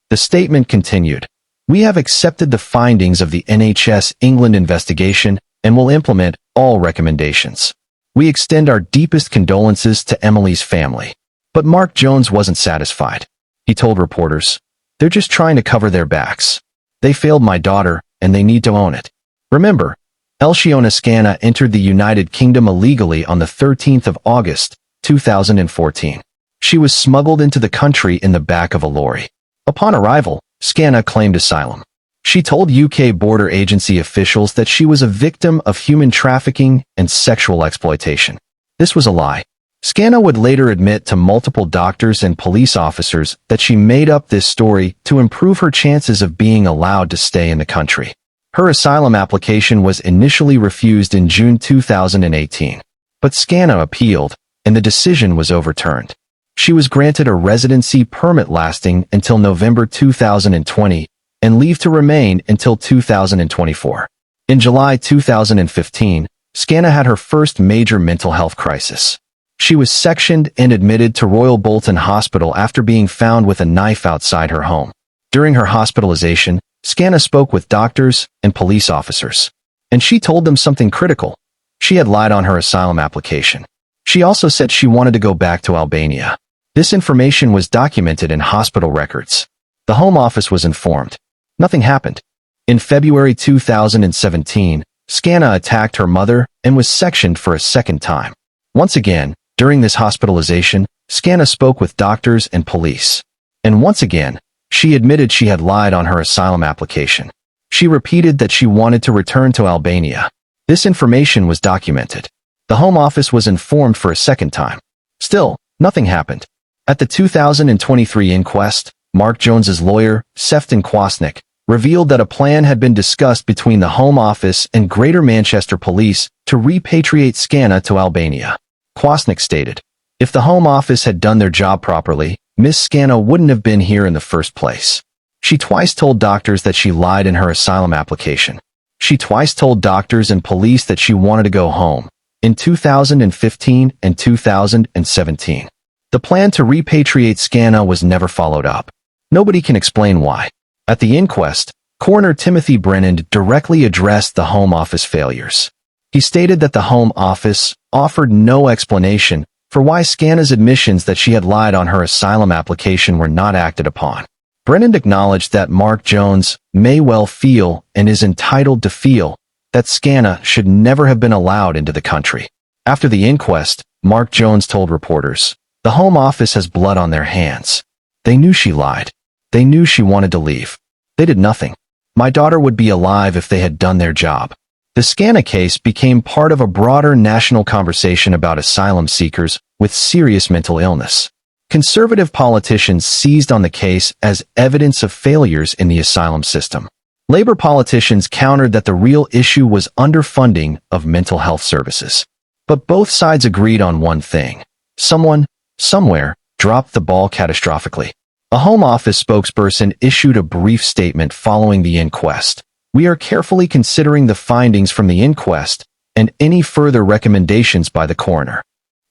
The statement continued, "We have accepted the findings of the NHS England investigation and will implement all recommendations. We extend our deepest condolences to Emily's family." But Mark Jones wasn't satisfied. He told reporters, "They're just trying to cover their backs. They failed my daughter, and they need to own it." Remember, Elsiona Scannah entered the United Kingdom illegally on the 13th of August, 2014. She was smuggled into the country in the back of a lorry. Upon arrival, Scannah claimed asylum. She told UK border agency officials that she was a victim of human trafficking and sexual exploitation. This was a lie. Scannah would later admit to multiple doctors and police officers that she made up this story to improve her chances of being allowed to stay in the country. Her asylum application was initially refused in June 2018, but Scannah appealed, and the decision was overturned. She was granted a residency permit lasting until November 2020 and leave to remain until 2024. In July 2015, Scannah had her first major mental health crisis. She was sectioned and admitted to Royal Bolton Hospital after being found with a knife outside her home. During her hospitalization, Scannah spoke with doctors and police officers, and she told them something critical. She had lied on her asylum application. She also said she wanted to go back to Albania. This information was documented in hospital records. The Home Office was informed. Nothing happened. In February 2017, Scannah attacked her mother and was sectioned for a second time. Once again, during this hospitalization, Scannah spoke with doctors and police. And once again, she admitted she had lied on her asylum application. She repeated that she wanted to return to Albania. This information was documented. The Home Office was informed for a second time. Still, nothing happened. At the 2023 inquest, Mark Jones's lawyer, Sefton Kwasnick, revealed that a plan had been discussed between the Home Office and Greater Manchester Police to repatriate Scannah to Albania. Kwasnick stated, "If the Home Office had done their job properly, Miss Scannah wouldn't have been here in the first place. She twice told doctors that she lied in her asylum application. She twice told doctors and police that she wanted to go home, in 2015 and 2017. The plan to repatriate Scannah was never followed up. Nobody can explain why." At the inquest, Coroner Timothy Brennan directly addressed the Home Office failures. He stated that the Home Office offered no explanation for why Scannah's admissions that she had lied on her asylum application were not acted upon. Brennan acknowledged that Mark Jones may well feel and is entitled to feel that Scannah should never have been allowed into the country. After the inquest, Mark Jones told reporters, "The Home Office has blood on their hands. They knew she lied. They knew she wanted to leave. They did nothing. My daughter would be alive if they had done their job." The Scannah case became part of a broader national conversation about asylum seekers with serious mental illness. Conservative politicians seized on the case as evidence of failures in the asylum system. Labor politicians countered that the real issue was underfunding of mental health services. But both sides agreed on one thing. Someone, somewhere, dropped the ball catastrophically. A Home Office spokesperson issued a brief statement following the inquest. We are carefully considering the findings from the inquest and any further recommendations by the coroner.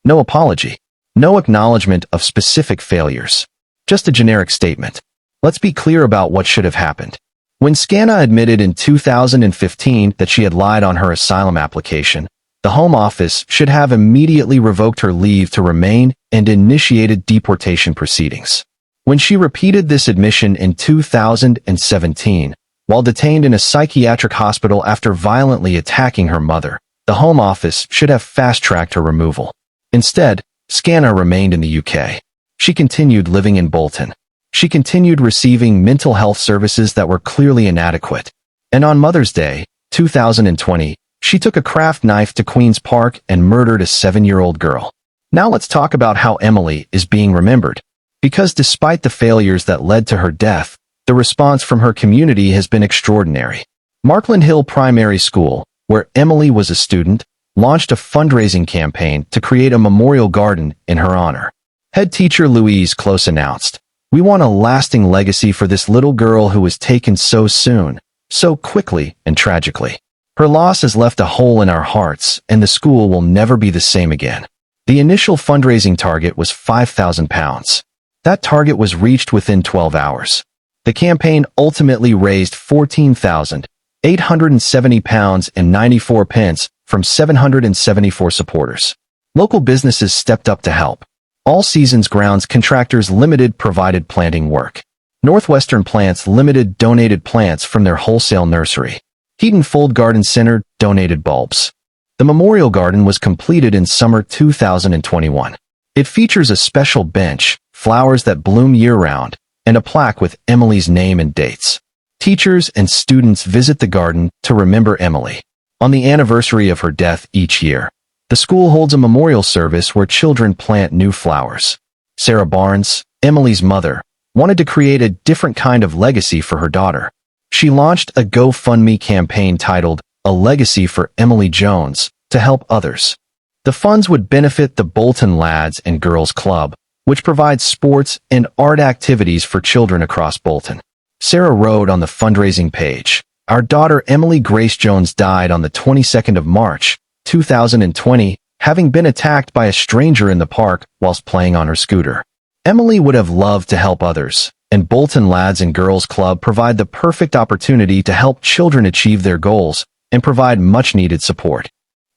No apology. No acknowledgement of specific failures. Just a generic statement. Let's be clear about what should have happened. When Scanna admitted in 2015 that she had lied on her asylum application, the Home Office should have immediately revoked her leave to remain and initiated deportation proceedings. When she repeated this admission in 2017, while detained in a psychiatric hospital after violently attacking her mother, the Home Office should have fast-tracked her removal. Instead, Scanna remained in the UK. She continued living in Bolton. She continued receiving mental health services that were clearly inadequate. And on Mother's Day, 2020, she took a craft knife to Queen's Park and murdered a 7-year-old girl. Now let's talk about how Emily is being remembered. Because despite the failures that led to her death, the response from her community has been extraordinary. Markland Hill Primary School, where Emily was a student, launched a fundraising campaign to create a memorial garden in her honor. Head teacher Louise Close announced, "We want a lasting legacy for this little girl who was taken so soon, so quickly and tragically. Her loss has left a hole in our hearts, and the school will never be the same again." The initial fundraising target was £5,000. That target was reached within 12 hours. The campaign ultimately raised £14,870.94 from 774 supporters. Local businesses stepped up to help. All Seasons Grounds Contractors Limited provided planting work. Northwestern Plants Limited donated plants from their wholesale nursery. Heaton Fold Garden Center donated bulbs. The memorial garden was completed in summer 2021. It features a special bench, flowers that bloom year-round, and a plaque with Emily's name and dates. Teachers and students visit the garden to remember Emily. On the anniversary of her death each year, the school holds a memorial service where children plant new flowers. Sarah Barnes, Emily's mother, wanted to create a different kind of legacy for her daughter. She launched a GoFundMe campaign titled "A Legacy for Emily Jones" to help others. The funds would benefit the Bolton Lads and Girls Club, which provides sports and art activities for children across Bolton. Sarah wrote on the fundraising page, "Our daughter Emily Grace Jones died on the 22nd of March, 2020, having been attacked by a stranger in the park whilst playing on her scooter. Emily would have loved to help others, and Bolton Lads and Girls Club provide the perfect opportunity to help children achieve their goals and provide much-needed support."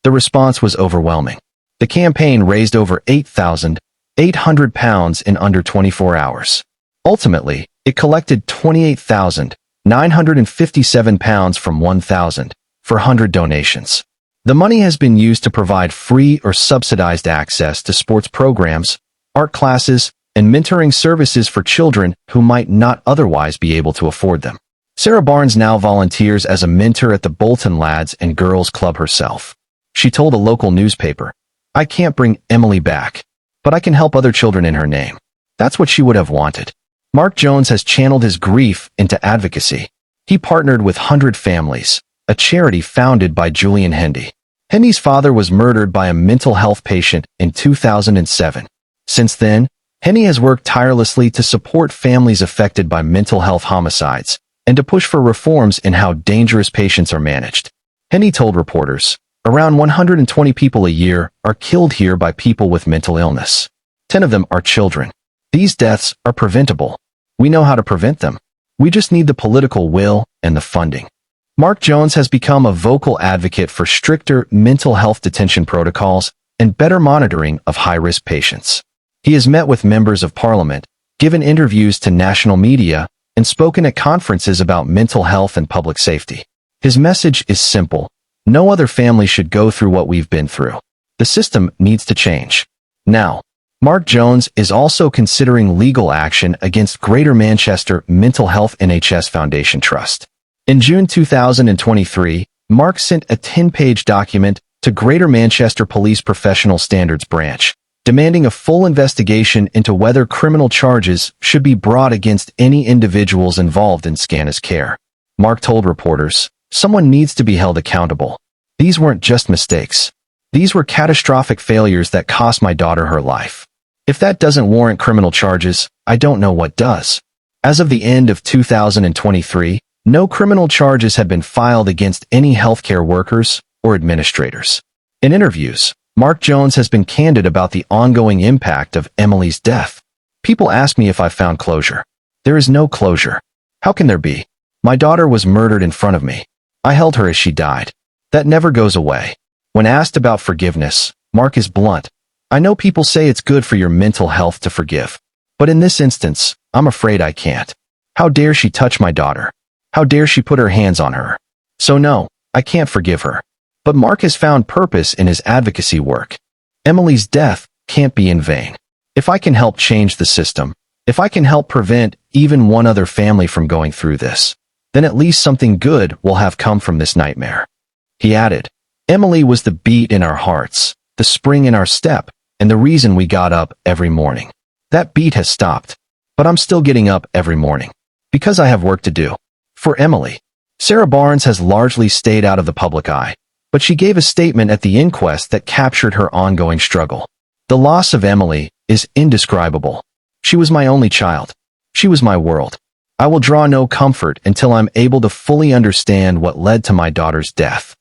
The response was overwhelming. The campaign raised over £8,800 in under 24 hours. Ultimately, it collected £28,957 from 1,400 donations. The money has been used to provide free or subsidized access to sports programs, art classes, and mentoring services for children who might not otherwise be able to afford them. Sarah Barnes now volunteers as a mentor at the Bolton Lads and Girls Club herself. She told a local newspaper, "I can't bring Emily back, but I can help other children in her name." That's what she would have wanted. Mark Jones has channeled his grief into advocacy. He partnered with 100 Families, a charity founded by Julian Hendy. Hendy's father was murdered by a mental health patient in 2007. Since then, Hendy has worked tirelessly to support families affected by mental health homicides and to push for reforms in how dangerous patients are managed. Hendy told reporters, "Around 120 people a year are killed here by people with mental illness. 10 of them are children. These deaths are preventable. We know how to prevent them. We just need the political will and the funding." Mark Jones has become a vocal advocate for stricter mental health detention protocols and better monitoring of high-risk patients. He has met with members of parliament, given interviews to national media, and spoken at conferences about mental health and public safety. His message is simple. No other family should go through what we've been through. The system needs to change. Now, Mark Jones is also considering legal action against Greater Manchester Mental Health NHS Foundation Trust. In June 2023, Mark sent a 10-page document to Greater Manchester Police Professional Standards Branch, demanding a full investigation into whether criminal charges should be brought against any individuals involved in Scanna's care. Mark told reporters, "Someone needs to be held accountable. These weren't just mistakes. These were catastrophic failures that cost my daughter her life. If that doesn't warrant criminal charges, I don't know what does." As of the end of 2023, No criminal charges had been filed against any healthcare workers or administrators. In interviews, Mark Jones has been candid about the ongoing impact of Emily's death. People ask me if I found closure. There is no closure. How can there be? My daughter was murdered in front of me. I held her as she died. That never goes away. When asked about forgiveness, Mark is blunt. I know people say it's good for your mental health to forgive. But in this instance, I'm afraid I can't. How dare she touch my daughter? How dare she put her hands on her? So no, I can't forgive her. But Mark has found purpose in his advocacy work. Emily's death can't be in vain. If I can help change the system, if I can help prevent even one other family from going through this, then at least something good will have come from this nightmare. He added, Emily was the beat in our hearts, the spring in our step, and the reason we got up every morning. That beat has stopped, but I'm still getting up every morning. Because I have work to do. For Emily, Sarah Barnes has largely stayed out of the public eye, but she gave a statement at the inquest that captured her ongoing struggle. The loss of Emily is indescribable. She was my only child. She was my world. I will draw no comfort until I'm able to fully understand what led to my daughter's death.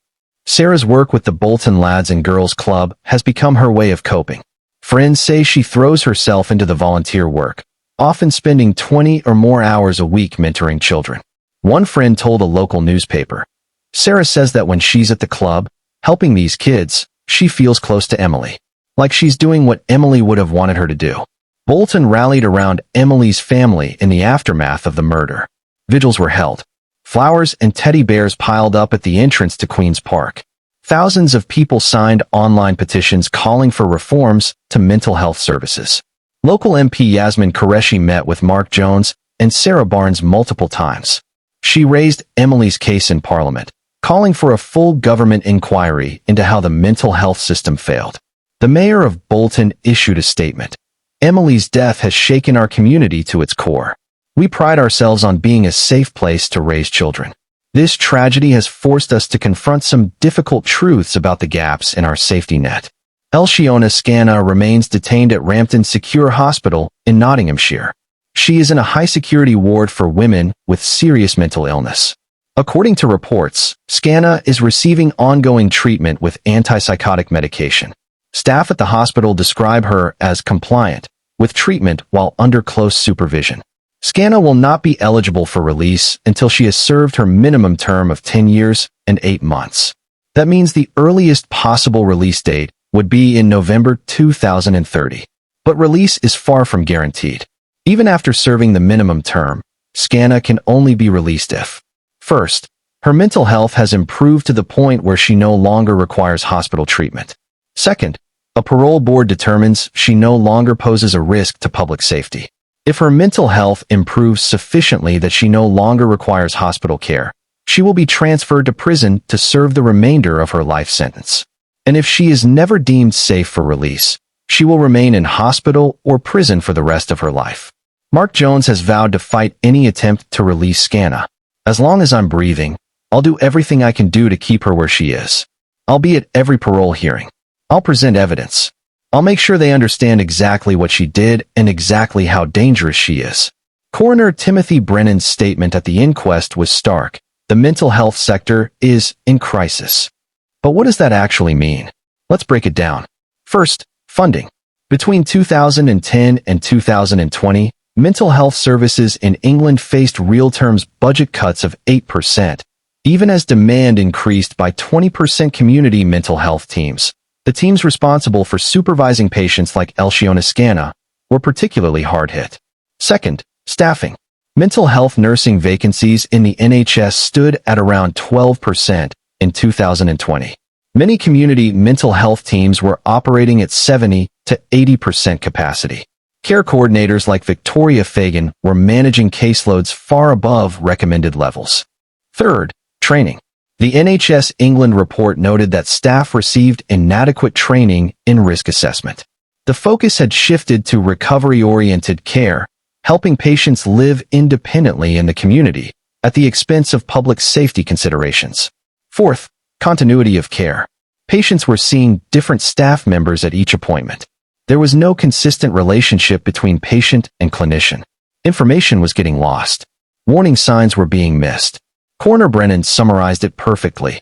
Sarah's work with the Bolton Lads and Girls Club has become her way of coping. Friends say she throws herself into the volunteer work, often spending 20 or more hours a week mentoring children. One friend told a local newspaper, Sarah says that when she's at the club, helping these kids, she feels close to Emily. Like she's doing what Emily would have wanted her to do. Bolton rallied around Emily's family in the aftermath of the murder. Vigils were held. Flowers and teddy bears piled up at the entrance to Queen's Park. Thousands of people signed online petitions calling for reforms to mental health services. Local MP Yasmin Qureshi met with Mark Jones and Sarah Barnes multiple times. She raised Emily's case in Parliament, calling for a full government inquiry into how the mental health system failed. The mayor of Bolton issued a statement. Emily's death has shaken our community to its core. We pride ourselves on being a safe place to raise children. This tragedy has forced us to confront some difficult truths about the gaps in our safety net. Elsiona Scanna remains detained at Rampton Secure Hospital in Nottinghamshire. She is in a high-security ward for women with serious mental illness. According to reports, Scanna is receiving ongoing treatment with antipsychotic medication. Staff at the hospital describe her as compliant with treatment while under close supervision. Scanna will not be eligible for release until she has served her minimum term of 10 years and 8 months. That means the earliest possible release date would be in November 2030. But release is far from guaranteed. Even after serving the minimum term, Scanna can only be released if, first, her mental health has improved to the point where she no longer requires hospital treatment. Second, a parole board determines she no longer poses a risk to public safety. If her mental health improves sufficiently that she no longer requires hospital care, she will be transferred to prison to serve the remainder of her life sentence. And if she is never deemed safe for release, she will remain in hospital or prison for the rest of her life. Mark Jones has vowed to fight any attempt to release Scanna. As long as I'm breathing, I'll do everything I can do to keep her where she is. I'll be at every parole hearing. I'll present evidence. I'll make sure they understand exactly what she did and exactly how dangerous she is. Coroner Timothy Brennan's statement at the inquest was stark. The mental health sector is in crisis. But what does that actually mean? Let's break it down. First, funding. Between 2010 and 2020, mental health services in England faced real terms budget cuts of 8%, even as demand increased by 20%. Community mental health teams, the teams responsible for supervising patients like Elsiona Scanna, were particularly hard hit. Second, staffing. Mental health nursing vacancies in the NHS stood at around 12% in 2020. Many community mental health teams were operating at 70 to 80% capacity. Care coordinators like Victoria Fagan were managing caseloads far above recommended levels. Third, training. The NHS England report noted that staff received inadequate training in risk assessment. The focus had shifted to recovery-oriented care, helping patients live independently in the community at the expense of public safety considerations. Fourth, continuity of care. Patients were seeing different staff members at each appointment. There was no consistent relationship between patient and clinician. Information was getting lost. Warning signs were being missed. Coroner Brennan summarized it perfectly.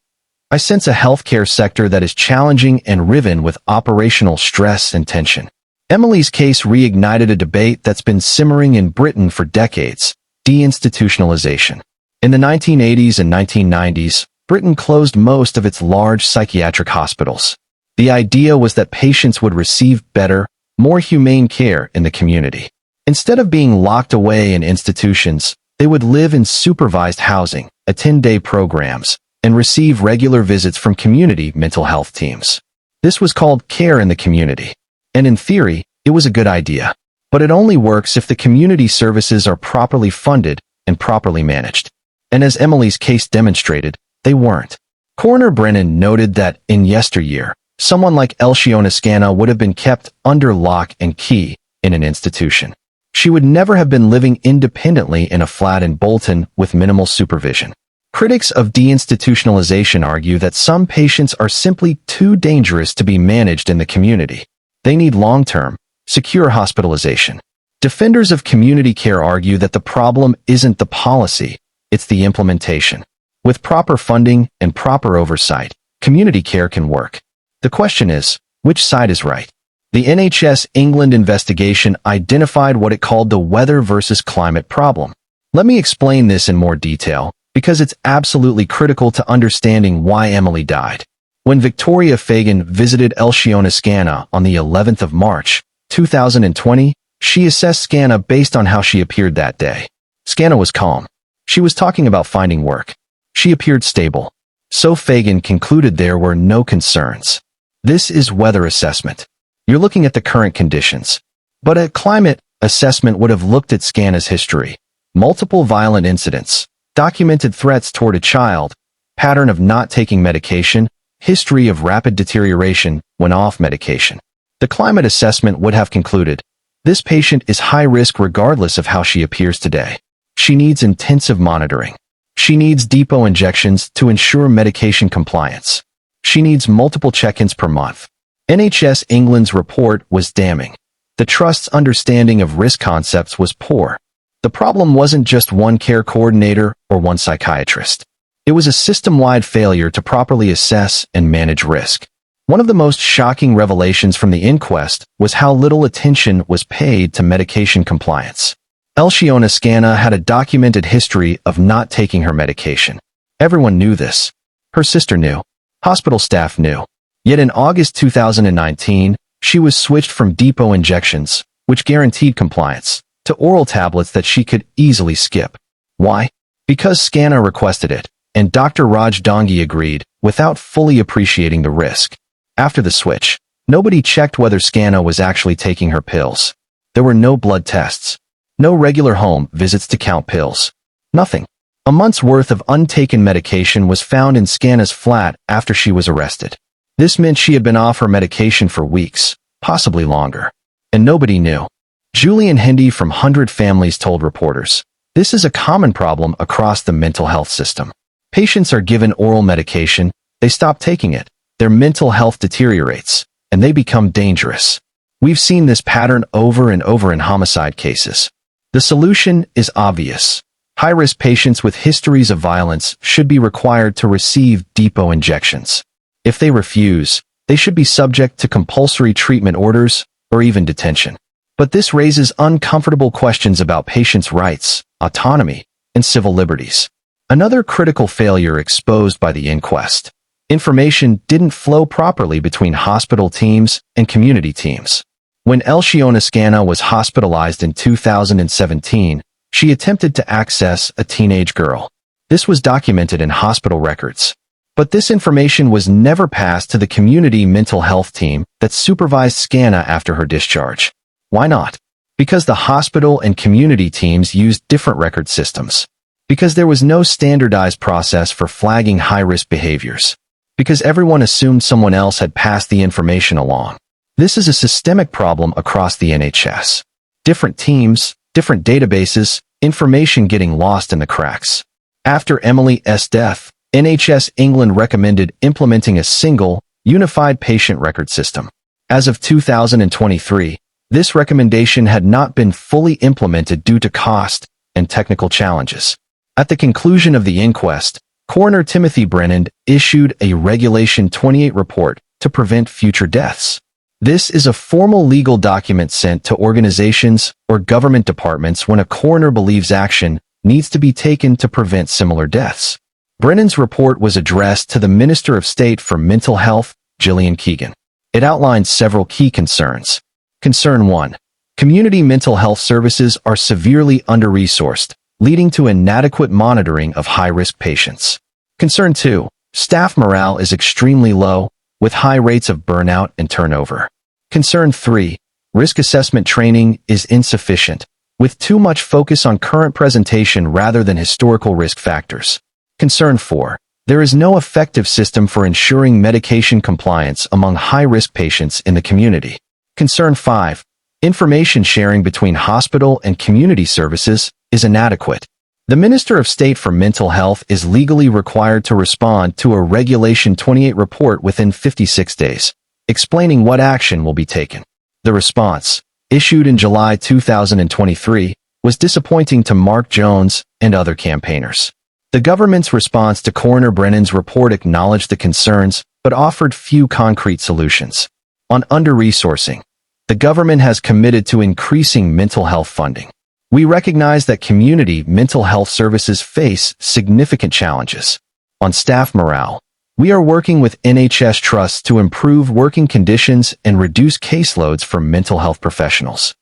I sense a healthcare sector that is challenging and riven with operational stress and tension. Emily's case reignited a debate that's been simmering in Britain for decades: deinstitutionalization. In the 1980s and 1990s, Britain closed most of its large psychiatric hospitals. The idea was that patients would receive better, more humane care in the community. Instead of being locked away in institutions, they would live in supervised housing, attend day programs, and receive regular visits from community mental health teams. This was called care in the community. And in theory, it was a good idea. But it only works if the community services are properly funded and properly managed. And as Emily's case demonstrated, they weren't. Coroner Brennan noted that, in yesteryear, someone like Elsiona Scannah would have been kept under lock and key in an institution. She would never have been living independently in a flat in Bolton with minimal supervision. Critics of deinstitutionalization argue that some patients are simply too dangerous to be managed in the community. They need long-term, secure hospitalization. Defenders of community care argue that the problem isn't the policy, it's the implementation. With proper funding and proper oversight, community care can work. The question is, which side is right? The NHS England investigation identified what it called the weather versus climate problem. Let me explain this in more detail, because it's absolutely critical to understanding why Emily died. When Victoria Fagan visited Elsiona Scannah on the 11th of March, 2020, she assessed Scannah based on how she appeared that day. Scannah was calm. She was talking about finding work. She appeared stable. So Fagan concluded there were no concerns. This is weather assessment. You're looking at the current conditions. But a climate assessment would have looked at Scannah's history. Multiple violent incidents, documented threats toward a child, pattern of not taking medication, history of rapid deterioration when off medication. The climate assessment would have concluded, this patient is high risk regardless of how she appears today. She needs intensive monitoring. She needs depot injections to ensure medication compliance. She needs multiple check-ins per month. NHS England's report was damning. The Trust's understanding of risk concepts was poor. The problem wasn't just one care coordinator or one psychiatrist. It was a system-wide failure to properly assess and manage risk. One of the most shocking revelations from the inquest was how little attention was paid to medication compliance. Elsiona Scannah had a documented history of not taking her medication. Everyone knew this. Her sister knew. Hospital staff knew. Yet in August 2019, she was switched from depot injections, which guaranteed compliance, to oral tablets that she could easily skip. Why? Because Scannah requested it, and Dr. Raj Dongi agreed, without fully appreciating the risk. After the switch, nobody checked whether Scannah was actually taking her pills. There were no blood tests. No regular home visits to count pills. Nothing. A month's worth of untaken medication was found in Scannah's flat after she was arrested. This meant she had been off her medication for weeks, possibly longer. And nobody knew. Julian Hindy from 100 Families told reporters, this is a common problem across the mental health system. Patients are given oral medication, they stop taking it, their mental health deteriorates, and they become dangerous. We've seen this pattern over and over in homicide cases. The solution is obvious. High-risk patients with histories of violence should be required to receive depot injections. If they refuse, they should be subject to compulsory treatment orders or even detention. But this raises uncomfortable questions about patients' rights, autonomy, and civil liberties. Another critical failure exposed by the inquest. Information didn't flow properly between hospital teams and community teams. When Elsiona Scannah was hospitalized in 2017, she attempted to access a teenage girl. This was documented in hospital records. But this information was never passed to the community mental health team that supervised Scannah after her discharge. Why not? Because the hospital and community teams used different record systems. Because there was no standardized process for flagging high-risk behaviors. Because everyone assumed someone else had passed the information along. This is a systemic problem across the NHS. Different teams, different databases, information getting lost in the cracks. After Emily's death, NHS England recommended implementing a single, unified patient record system. As of 2023, this recommendation had not been fully implemented due to cost and technical challenges. At the conclusion of the inquest, Coroner Timothy Brennan issued a Regulation 28 report to prevent future deaths. This is a formal legal document sent to organizations or government departments when a coroner believes action needs to be taken to prevent similar deaths. Brennan's report was addressed to the Minister of State for Mental Health, Gillian Keegan. It outlined several key concerns. Concern 1. Community mental health services are severely under-resourced, leading to inadequate monitoring of high-risk patients. Concern 2. Staff morale is extremely low, with high rates of burnout and turnover. Concern 3. Risk assessment training is insufficient, with too much focus on current presentation rather than historical risk factors. Concern 4. There is no effective system for ensuring medication compliance among high-risk patients in the community. Concern 5. Information sharing between hospital and community services is inadequate. The Minister of State for Mental Health is legally required to respond to a Regulation 28 report within 56 days, explaining what action will be taken. The response, issued in July 2023, was disappointing to Mark Jones and other campaigners. The government's response to Coroner Brennan's report acknowledged the concerns, but offered few concrete solutions. On under-resourcing, the government has committed to increasing mental health funding. We recognize that community mental health services face significant challenges. On staff morale, we are working with NHS trusts to improve working conditions and reduce caseloads for mental health professionals.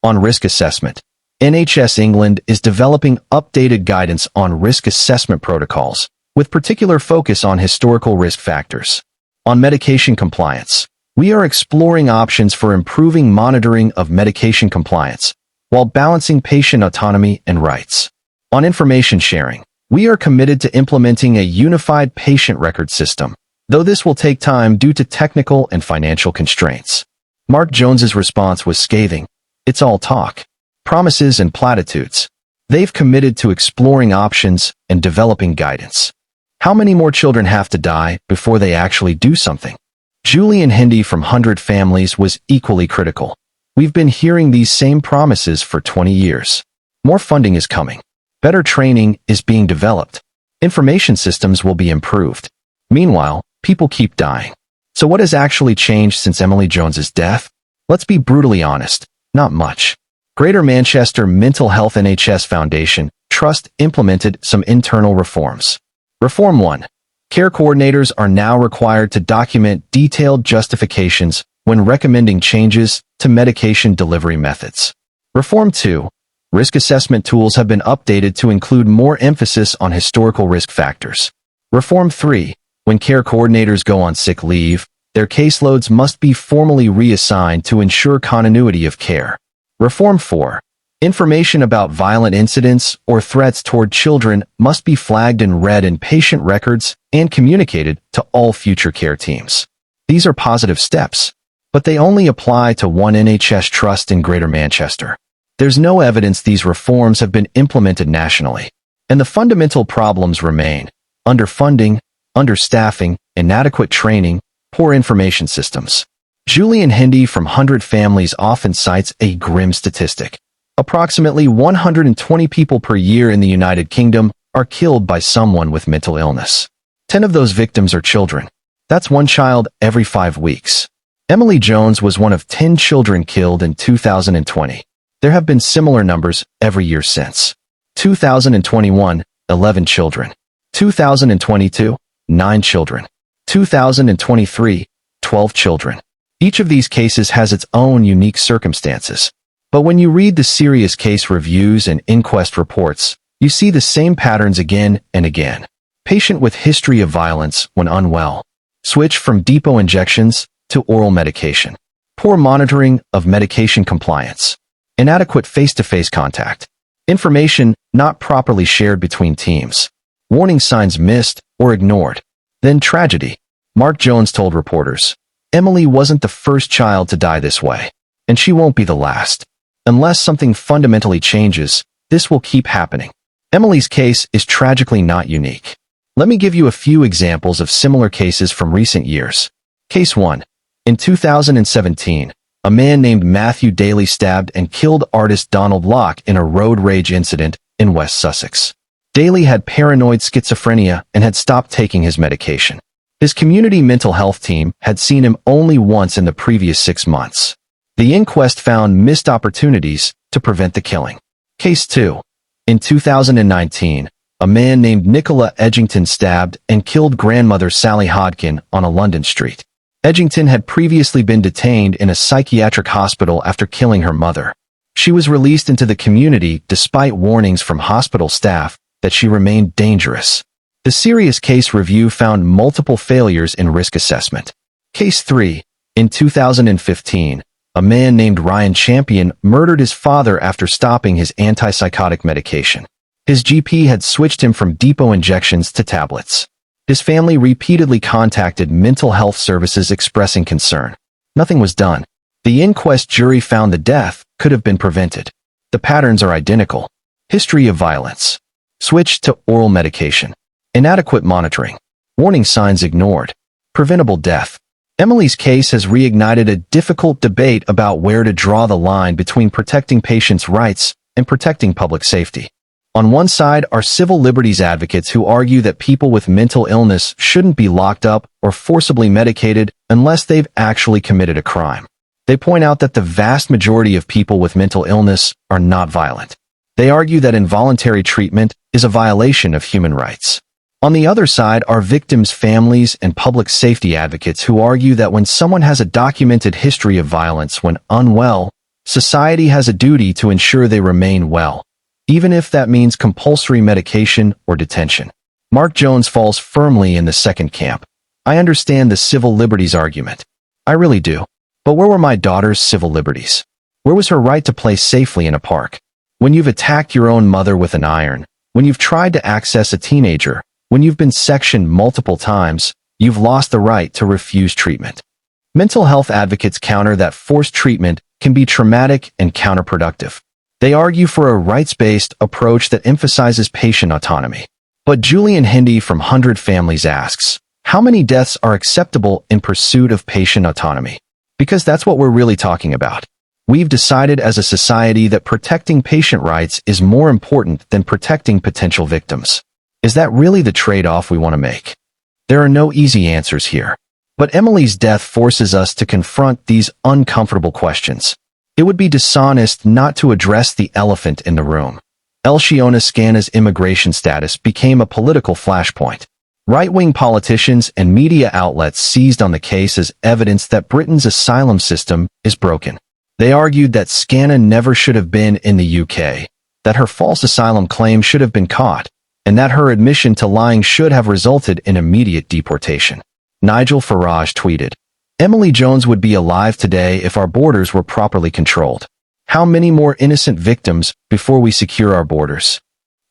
On risk assessment, NHS England is developing updated guidance on risk assessment protocols, with particular focus on historical risk factors. On medication compliance, we are exploring options for improving monitoring of medication compliance, while balancing patient autonomy and rights. On information sharing, we are committed to implementing a unified patient record system, though this will take time due to technical and financial constraints. Mark Jones's response was scathing. It's all talk, promises and platitudes. They've committed to exploring options and developing guidance. How many more children have to die before they actually do something? Julian Hindi from 100 Families was equally critical. We've been hearing these same promises for 20 years. More funding is coming. Better training is being developed. Information systems will be improved. Meanwhile, people keep dying. So what has actually changed since Emily Jones's death? Let's be brutally honest, not much. Greater Manchester Mental Health NHS Foundation Trust implemented some internal reforms. Reform 1. Care coordinators are now required to document detailed justifications when recommending changes to medication delivery methods. Reform 2. Risk assessment tools have been updated to include more emphasis on historical risk factors. Reform 3. When care coordinators go on sick leave, their caseloads must be formally reassigned to ensure continuity of care. Reform 4. Information about violent incidents or threats toward children must be flagged and read in patient records and communicated to all future care teams. These are positive steps, but they only apply to one NHS trust in Greater Manchester. There's no evidence these reforms have been implemented nationally, and the fundamental problems remain: underfunding, understaffing, inadequate training, poor information systems. Julian Hindi from 100 Families often cites a grim statistic. Approximately 120 people per year in the United Kingdom are killed by someone with mental illness. 10 of those victims are children. That's one child every 5 weeks. Emily Jones was one of 10 children killed in 2020. There have been similar numbers every year since. 2021, 11 children. 2022, 9 children. 2023, 12 children. Each of these cases has its own unique circumstances. But when you read the serious case reviews and inquest reports, you see the same patterns again and again. Patient with history of violence when unwell. Switch from depot injections to oral medication. Poor monitoring of medication compliance. Inadequate face-to-face contact. Information not properly shared between teams. Warning signs missed or ignored. Then tragedy. Mark Jones told reporters, "Emily wasn't the first child to die this way, and she won't be the last. Unless something fundamentally changes, this will keep happening." Emily's case is tragically not unique. Let me give you a few examples of similar cases from recent years. Case 1. In 2017, a man named Matthew Daly stabbed and killed artist Donald Locke in a road rage incident in West Sussex. Daly had paranoid schizophrenia and had stopped taking his medication. His community mental health team had seen him only once in the previous 6 months. The inquest found missed opportunities to prevent the killing. Case 2. In 2019, a man named Nicola Edgington stabbed and killed grandmother Sally Hodkin on a London street. Edgington had previously been detained in a psychiatric hospital after killing her mother. She was released into the community despite warnings from hospital staff that she remained dangerous. The serious case review found multiple failures in risk assessment. Case 3. In 2015, a man named Ryan Champion murdered his father after stopping his antipsychotic medication. His GP had switched him from depot injections to tablets. His family repeatedly contacted mental health services expressing concern. Nothing was done. The inquest jury found the death could have been prevented. The patterns are identical. History of violence. Switch to oral medication. Inadequate monitoring. Warning signs ignored. Preventable death. Emily's case has reignited a difficult debate about where to draw the line between protecting patients' rights and protecting public safety. On one side are civil liberties advocates who argue that people with mental illness shouldn't be locked up or forcibly medicated unless they've actually committed a crime. They point out that the vast majority of people with mental illness are not violent. They argue that involuntary treatment is a violation of human rights. On the other side are victims' families and public safety advocates who argue that when someone has a documented history of violence when unwell, society has a duty to ensure they remain well, even if that means compulsory medication or detention. Mark Jones falls firmly in the second camp. I understand the civil liberties argument. I really do. But where were my daughter's civil liberties? Where was her right to play safely in a park? When you've attacked your own mother with an iron, when you've tried to access a teenager, when you've been sectioned multiple times, you've lost the right to refuse treatment. Mental health advocates counter that forced treatment can be traumatic and counterproductive. They argue for a rights-based approach that emphasizes patient autonomy. But Julian Hindy from 100 Families asks, how many deaths are acceptable in pursuit of patient autonomy? Because that's what we're really talking about. We've decided as a society that protecting patient rights is more important than protecting potential victims. Is that really the trade-off we want to make? There are no easy answers here. But Emily's death forces us to confront these uncomfortable questions. It would be dishonest not to address the elephant in the room. Elchiona Scana's immigration status became a political flashpoint. Right-wing politicians and media outlets seized on the case as evidence that Britain's asylum system is broken. They argued that Scana never should have been in the UK, that her false asylum claim should have been caught, and that her admission to lying should have resulted in immediate deportation. Nigel Farage tweeted, Emily Jones would be alive today if our borders were properly controlled. How many more innocent victims before we secure our borders?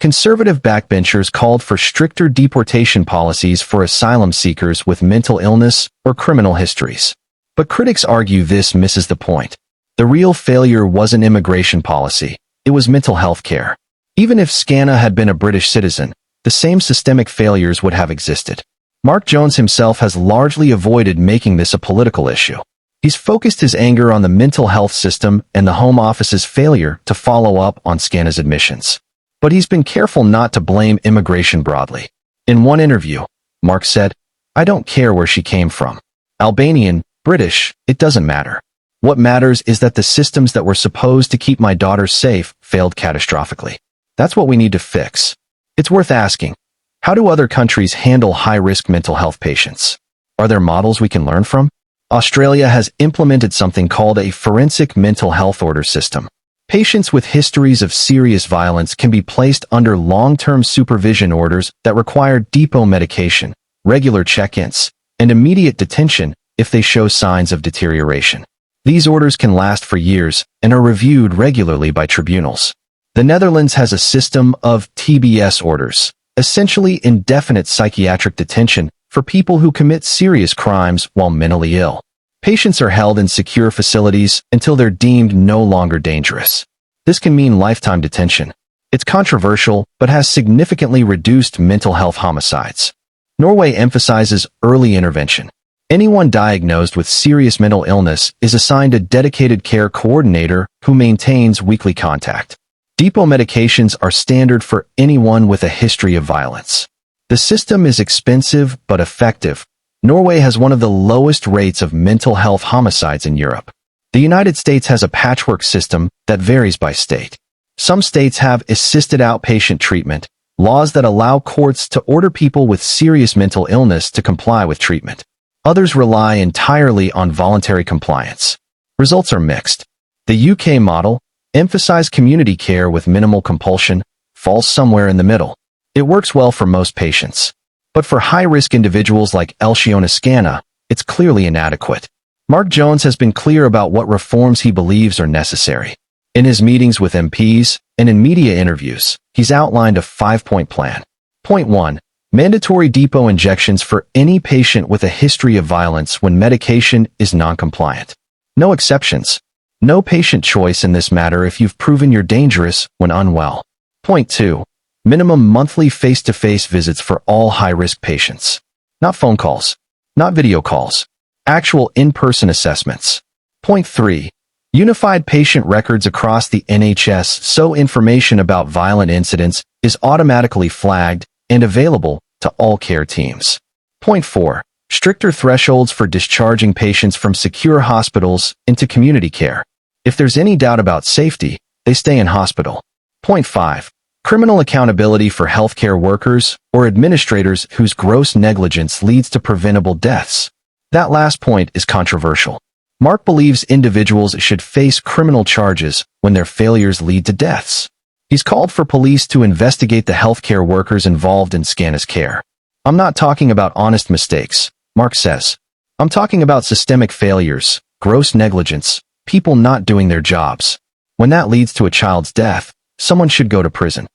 Conservative backbenchers called for stricter deportation policies for asylum seekers with mental illness or criminal histories. But critics argue this misses the point. The real failure wasn't immigration policy, it was mental health care. Even if Scana had been a British citizen, the same systemic failures would have existed. Mark Jones himself has largely avoided making this a political issue. He's focused his anger on the mental health system and the Home Office's failure to follow up on Scana's admissions. But he's been careful not to blame immigration broadly. In one interview, Mark said, I don't care where she came from. Albanian, British, it doesn't matter. What matters is that the systems that were supposed to keep my daughter safe failed catastrophically. That's what we need to fix. It's worth asking, how do other countries handle high-risk mental health patients? Are there models we can learn from? Australia has implemented something called a forensic mental health order system. Patients with histories of serious violence can be placed under long-term supervision orders that require depot medication, regular check-ins, and immediate detention if they show signs of deterioration. These orders can last for years and are reviewed regularly by tribunals. The Netherlands has a system of TBS orders, essentially indefinite psychiatric detention for people who commit serious crimes while mentally ill. Patients are held in secure facilities until they're deemed no longer dangerous. This can mean lifetime detention. It's controversial, but has significantly reduced mental health homicides. Norway emphasizes early intervention. Anyone diagnosed with serious mental illness is assigned a dedicated care coordinator who maintains weekly contact. Depot medications are standard for anyone with a history of violence. The system is expensive but effective. Norway has one of the lowest rates of mental health homicides in Europe. The United States has a patchwork system that varies by state. Some states have assisted outpatient treatment, laws that allow courts to order people with serious mental illness to comply with treatment. Others rely entirely on voluntary compliance. Results are mixed. The UK model, emphasizes community care with minimal compulsion, falls somewhere in the middle. It works well for most patients. But for high-risk individuals like Elsiona Scanna, it's clearly inadequate. Mark Jones has been clear about what reforms he believes are necessary. In his meetings with MPs and in media interviews, he's outlined a 5-point plan. Point 1. Mandatory depot injections for any patient with a history of violence when medication is non-compliant. No exceptions. No patient choice in this matter if you've proven you're dangerous when unwell. Point 2. Minimum monthly face-to-face visits for all high-risk patients. Not phone calls. Not video calls. Actual in-person assessments. Point 3. Unified patient records across the NHS so information about violent incidents is automatically flagged and available to all care teams. Point 4. Stricter thresholds for discharging patients from secure hospitals into community care. If there's any doubt about safety, they stay in hospital. Point 5. Criminal accountability for healthcare workers or administrators whose gross negligence leads to preventable deaths. That last point is controversial. Mark believes individuals should face criminal charges when their failures lead to deaths. He's called for police to investigate the healthcare workers involved in Scanna's care. I'm not talking about honest mistakes, Mark says. I'm talking about systemic failures, gross negligence, people not doing their jobs. When that leads to a child's death, someone should go to prison.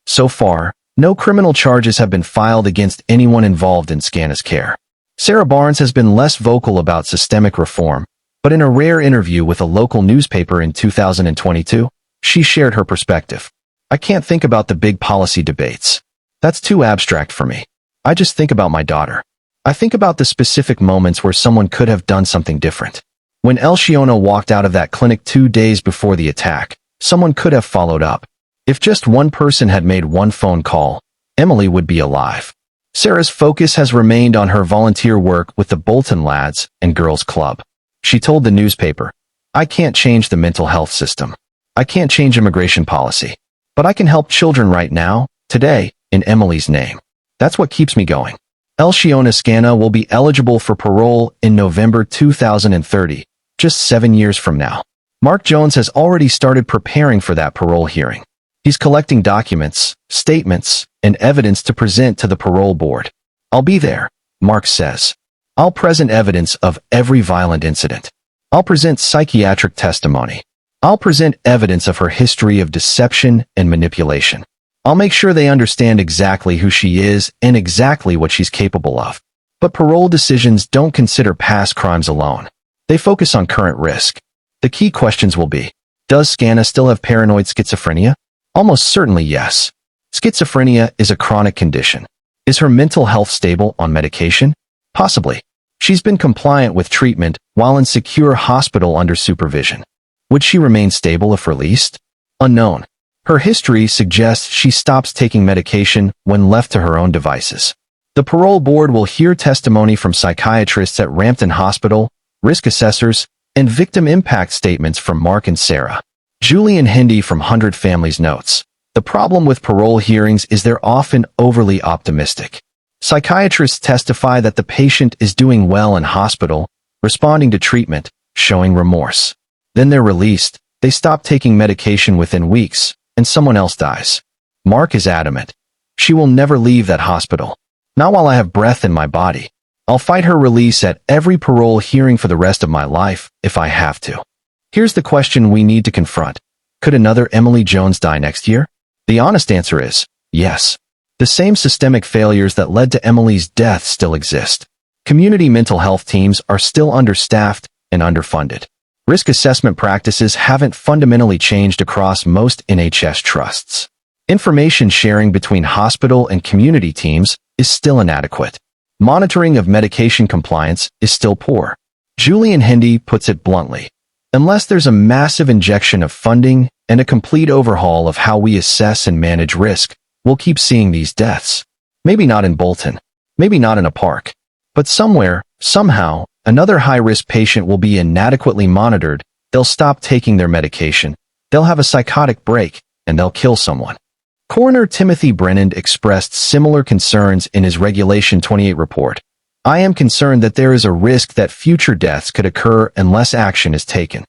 So far, no criminal charges have been filed against anyone involved in Scanna's care. Sarah Barnes has been less vocal about systemic reform, but in a rare interview with a local newspaper in 2022, she shared her perspective. I can't think about the big policy debates. That's too abstract for me. I just think about my daughter. I think about the specific moments where someone could have done something different. When Elsiona walked out of that clinic 2 days before the attack, someone could have followed up. If just one person had made one phone call, Emily would be alive. Sarah's focus has remained on her volunteer work with the Bolton Lads and Girls Club. She told the newspaper, "I can't change the mental health system. I can't change immigration policy. But I can help children right now, today, in Emily's name. That's what keeps me going." Elsiona Scanna will be eligible for parole in November 2030, just 7 years from now. Mark Jones has already started preparing for that parole hearing. He's collecting documents, statements, and evidence to present to the parole board. "I'll be there," Mark says. "I'll present evidence of every violent incident. I'll present psychiatric testimony. I'll present evidence of her history of deception and manipulation. I'll make sure they understand exactly who she is and exactly what she's capable of." But parole decisions don't consider past crimes alone. They focus on current risk. The key questions will be, does Scanna still have paranoid schizophrenia? Almost certainly yes. Schizophrenia is a chronic condition. Is her mental health stable on medication? Possibly. She's been compliant with treatment while in secure hospital under supervision. Would she remain stable if released? Unknown. Her history suggests she stops taking medication when left to her own devices. The parole board will hear testimony from psychiatrists at Rampton Hospital, risk assessors, and victim impact statements from Mark and Sarah. Julian Hindy from 100 Families notes, "The problem with parole hearings is they're often overly optimistic. Psychiatrists testify that the patient is doing well in hospital, responding to treatment, showing remorse. Then they're released, they stop taking medication within weeks, and someone else dies." Mark is adamant. "She will never leave that hospital. Not while I have breath in my body. I'll fight her release at every parole hearing for the rest of my life, if I have to." Here's the question we need to confront. Could another Emily Jones die next year? The honest answer is, yes. The same systemic failures that led to Emily's death still exist. Community mental health teams are still understaffed and underfunded. Risk assessment practices haven't fundamentally changed across most NHS trusts. Information sharing between hospital and community teams is still inadequate. Monitoring of medication compliance is still poor. Julian Hindy puts it bluntly. Unless there's a massive injection of funding and a complete overhaul of how we assess and manage risk, we'll keep seeing these deaths. Maybe not in Bolton, maybe not in a park, but somewhere, somehow, another high-risk patient will be inadequately monitored, they'll stop taking their medication, they'll have a psychotic break, and they'll kill someone. Coroner Timothy Brennan expressed similar concerns in his Regulation 28 report. I am concerned that there is a risk that future deaths could occur unless action is taken.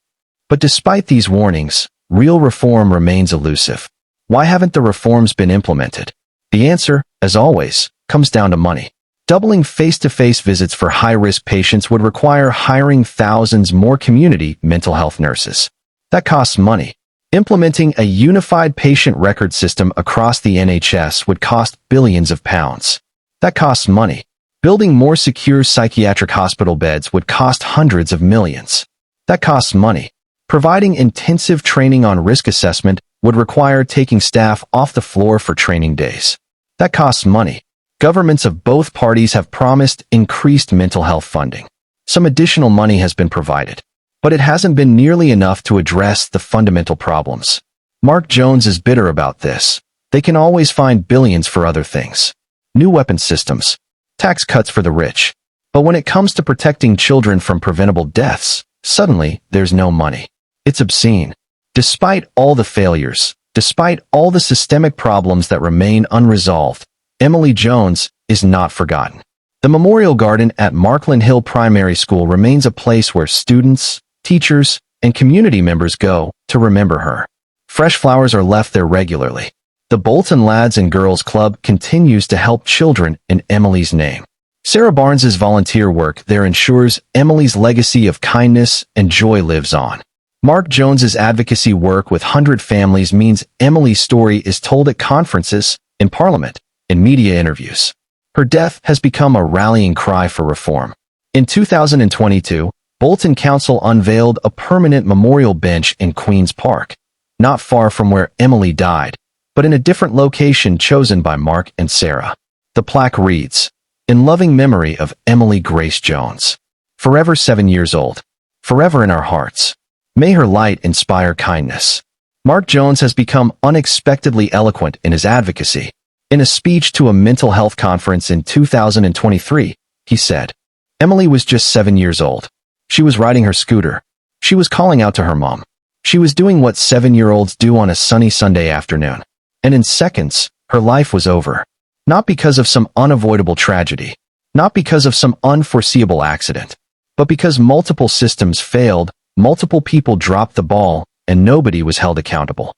But despite these warnings, real reform remains elusive. Why haven't the reforms been implemented? The answer, as always, comes down to money. Doubling face-to-face visits for high-risk patients would require hiring thousands more community mental health nurses. That costs money. Implementing a unified patient record system across the NHS would cost billions of pounds. That costs money. Building more secure psychiatric hospital beds would cost hundreds of millions. That costs money. Providing intensive training on risk assessment would require taking staff off the floor for training days. That costs money. Governments of both parties have promised increased mental health funding. Some additional money has been provided, but it hasn't been nearly enough to address the fundamental problems. Mark Jones is bitter about this. They can always find billions for other things. New weapon systems, tax cuts for the rich. But when it comes to protecting children from preventable deaths, suddenly there's no money. It's obscene. Despite all the failures, despite all the systemic problems that remain unresolved, Emily Jones is not forgotten. The Memorial Garden at Markland Hill Primary School remains a place where students, teachers, and community members go to remember her. Fresh flowers are left there regularly. The Bolton Lads and Girls Club continues to help children in Emily's name. Sarah Barnes's volunteer work there ensures Emily's legacy of kindness and joy lives on. Mark Jones's advocacy work with 100 families means Emily's story is told at conferences, in Parliament, in media interviews. Her death has become a rallying cry for reform. In 2022, Bolton Council unveiled a permanent memorial bench in Queen's Park, not far from where Emily died, but in a different location chosen by Mark and Sarah. The plaque reads, "In loving memory of Emily Grace Jones. Forever 7 years old. Forever in our hearts. May her light inspire kindness." Mark Jones has become unexpectedly eloquent in his advocacy. In a speech to a mental health conference in 2023, he said, "Emily was just 7 years old. She was riding her scooter. She was calling out to her mom. She was doing what 7-year-olds do on a sunny Sunday afternoon. And in seconds, her life was over. Not because of some unavoidable tragedy, not because of some unforeseeable accident, but because multiple systems failed, multiple people dropped the ball, and nobody was held accountable.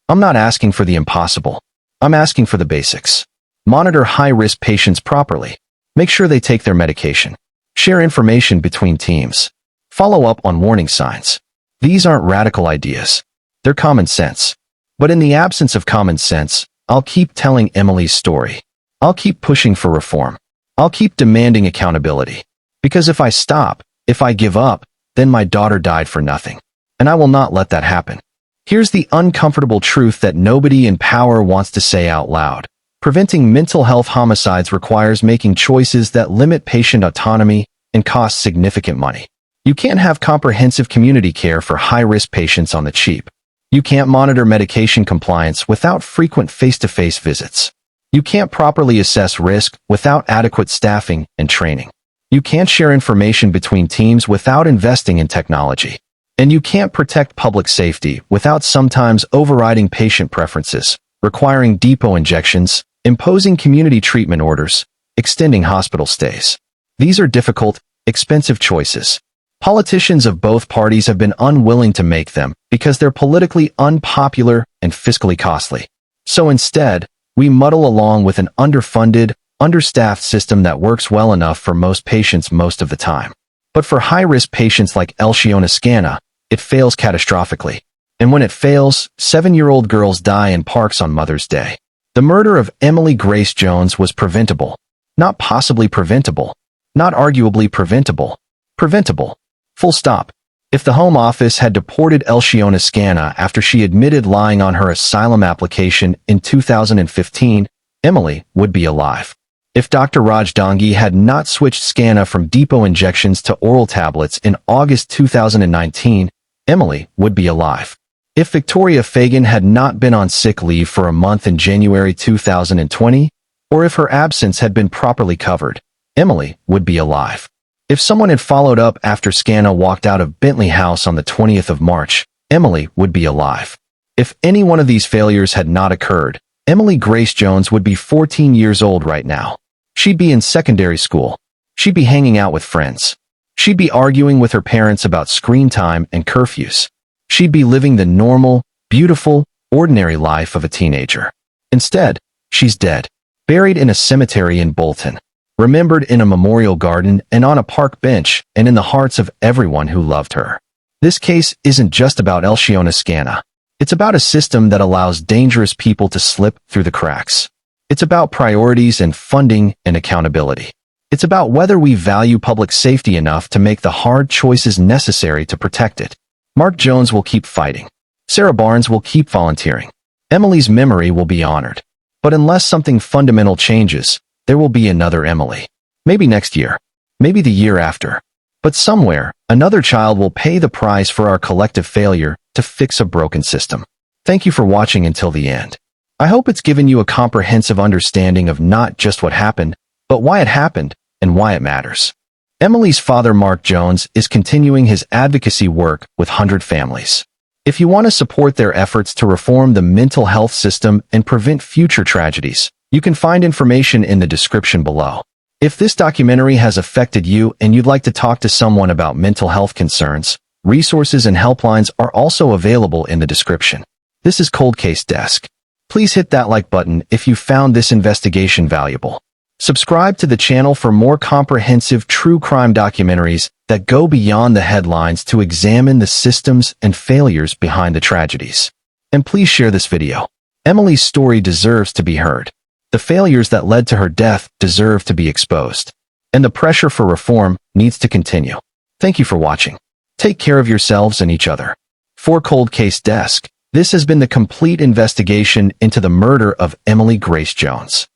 I'm not asking for the impossible. I'm asking for the basics. Monitor high-risk patients properly. Make sure they take their medication. Share information between teams. Follow up on warning signs. These aren't radical ideas. They're common sense. But in the absence of common sense, I'll keep telling Emily's story. I'll keep pushing for reform. I'll keep demanding accountability. Because if I stop, if I give up, then my daughter died for nothing. And I will not let that happen." Here's the uncomfortable truth that nobody in power wants to say out loud. Preventing mental health homicides requires making choices that limit patient autonomy and cost significant money. You can't have comprehensive community care for high-risk patients on the cheap. You can't monitor medication compliance without frequent face-to-face visits. You can't properly assess risk without adequate staffing and training. You can't share information between teams without investing in technology. And you can't protect public safety without sometimes overriding patient preferences, requiring depot injections, imposing community treatment orders, extending hospital stays. These are difficult, expensive choices. Politicians of both parties have been unwilling to make them because they're politically unpopular and fiscally costly. So instead, we muddle along with an underfunded, understaffed system that works well enough for most patients most of the time. But for high-risk patients like Elsiona Scana, it fails catastrophically. And when it fails, 7-year-old girls die in parks on Mother's Day. The murder of Emily Grace Jones was preventable. Not possibly preventable. Not arguably preventable. Preventable. Full stop. If the Home Office had deported Elsiona Scana after she admitted lying on her asylum application in 2015, Emily would be alive. If Dr. Raj Dangi had not switched Scana from depot injections to oral tablets in August 2019, Emily would be alive. If Victoria Fagan had not been on sick leave for a month in January 2020, or if her absence had been properly covered, Emily would be alive. If someone had followed up after Scanna walked out of Bentley House on the 20th of March, Emily would be alive. If any one of these failures had not occurred, Emily Grace Jones would be 14 years old right now. She'd be in secondary school. She'd be hanging out with friends. She'd be arguing with her parents about screen time and curfews. She'd be living the normal, beautiful, ordinary life of a teenager. Instead, she's dead, buried in a cemetery in Bolton, remembered in a memorial garden and on a park bench and in the hearts of everyone who loved her. This case isn't just about Elshiona Scanna. It's about a system that allows dangerous people to slip through the cracks. It's about priorities and funding and accountability. It's about whether we value public safety enough to make the hard choices necessary to protect it. Mark Jones will keep fighting. Sarah Barnes will keep volunteering. Emily's memory will be honored. But unless something fundamental changes, there will be another Emily. Maybe next year. Maybe the year after. But somewhere, another child will pay the price for our collective failure to fix a broken system. Thank you for watching until the end. I hope it's given you a comprehensive understanding of not just what happened, but why it happened and why it matters. Emily's father, Mark Jones, is continuing his advocacy work with 100 families. If you want to support their efforts to reform the mental health system and prevent future tragedies, you can find information in the description below. If this documentary has affected you and you'd like to talk to someone about mental health concerns, resources and helplines are also available in the description. This is Cold Case Desk. Please hit that like button if you found this investigation valuable. Subscribe to the channel for more comprehensive true crime documentaries that go beyond the headlines to examine the systems and failures behind the tragedies. And please share this video. Emily's story deserves to be heard. The failures that led to her death deserve to be exposed. And the pressure for reform needs to continue. Thank you for watching. Take care of yourselves and each other. For Cold Case Desk, this has been the complete investigation into the murder of Emily Grace Jones.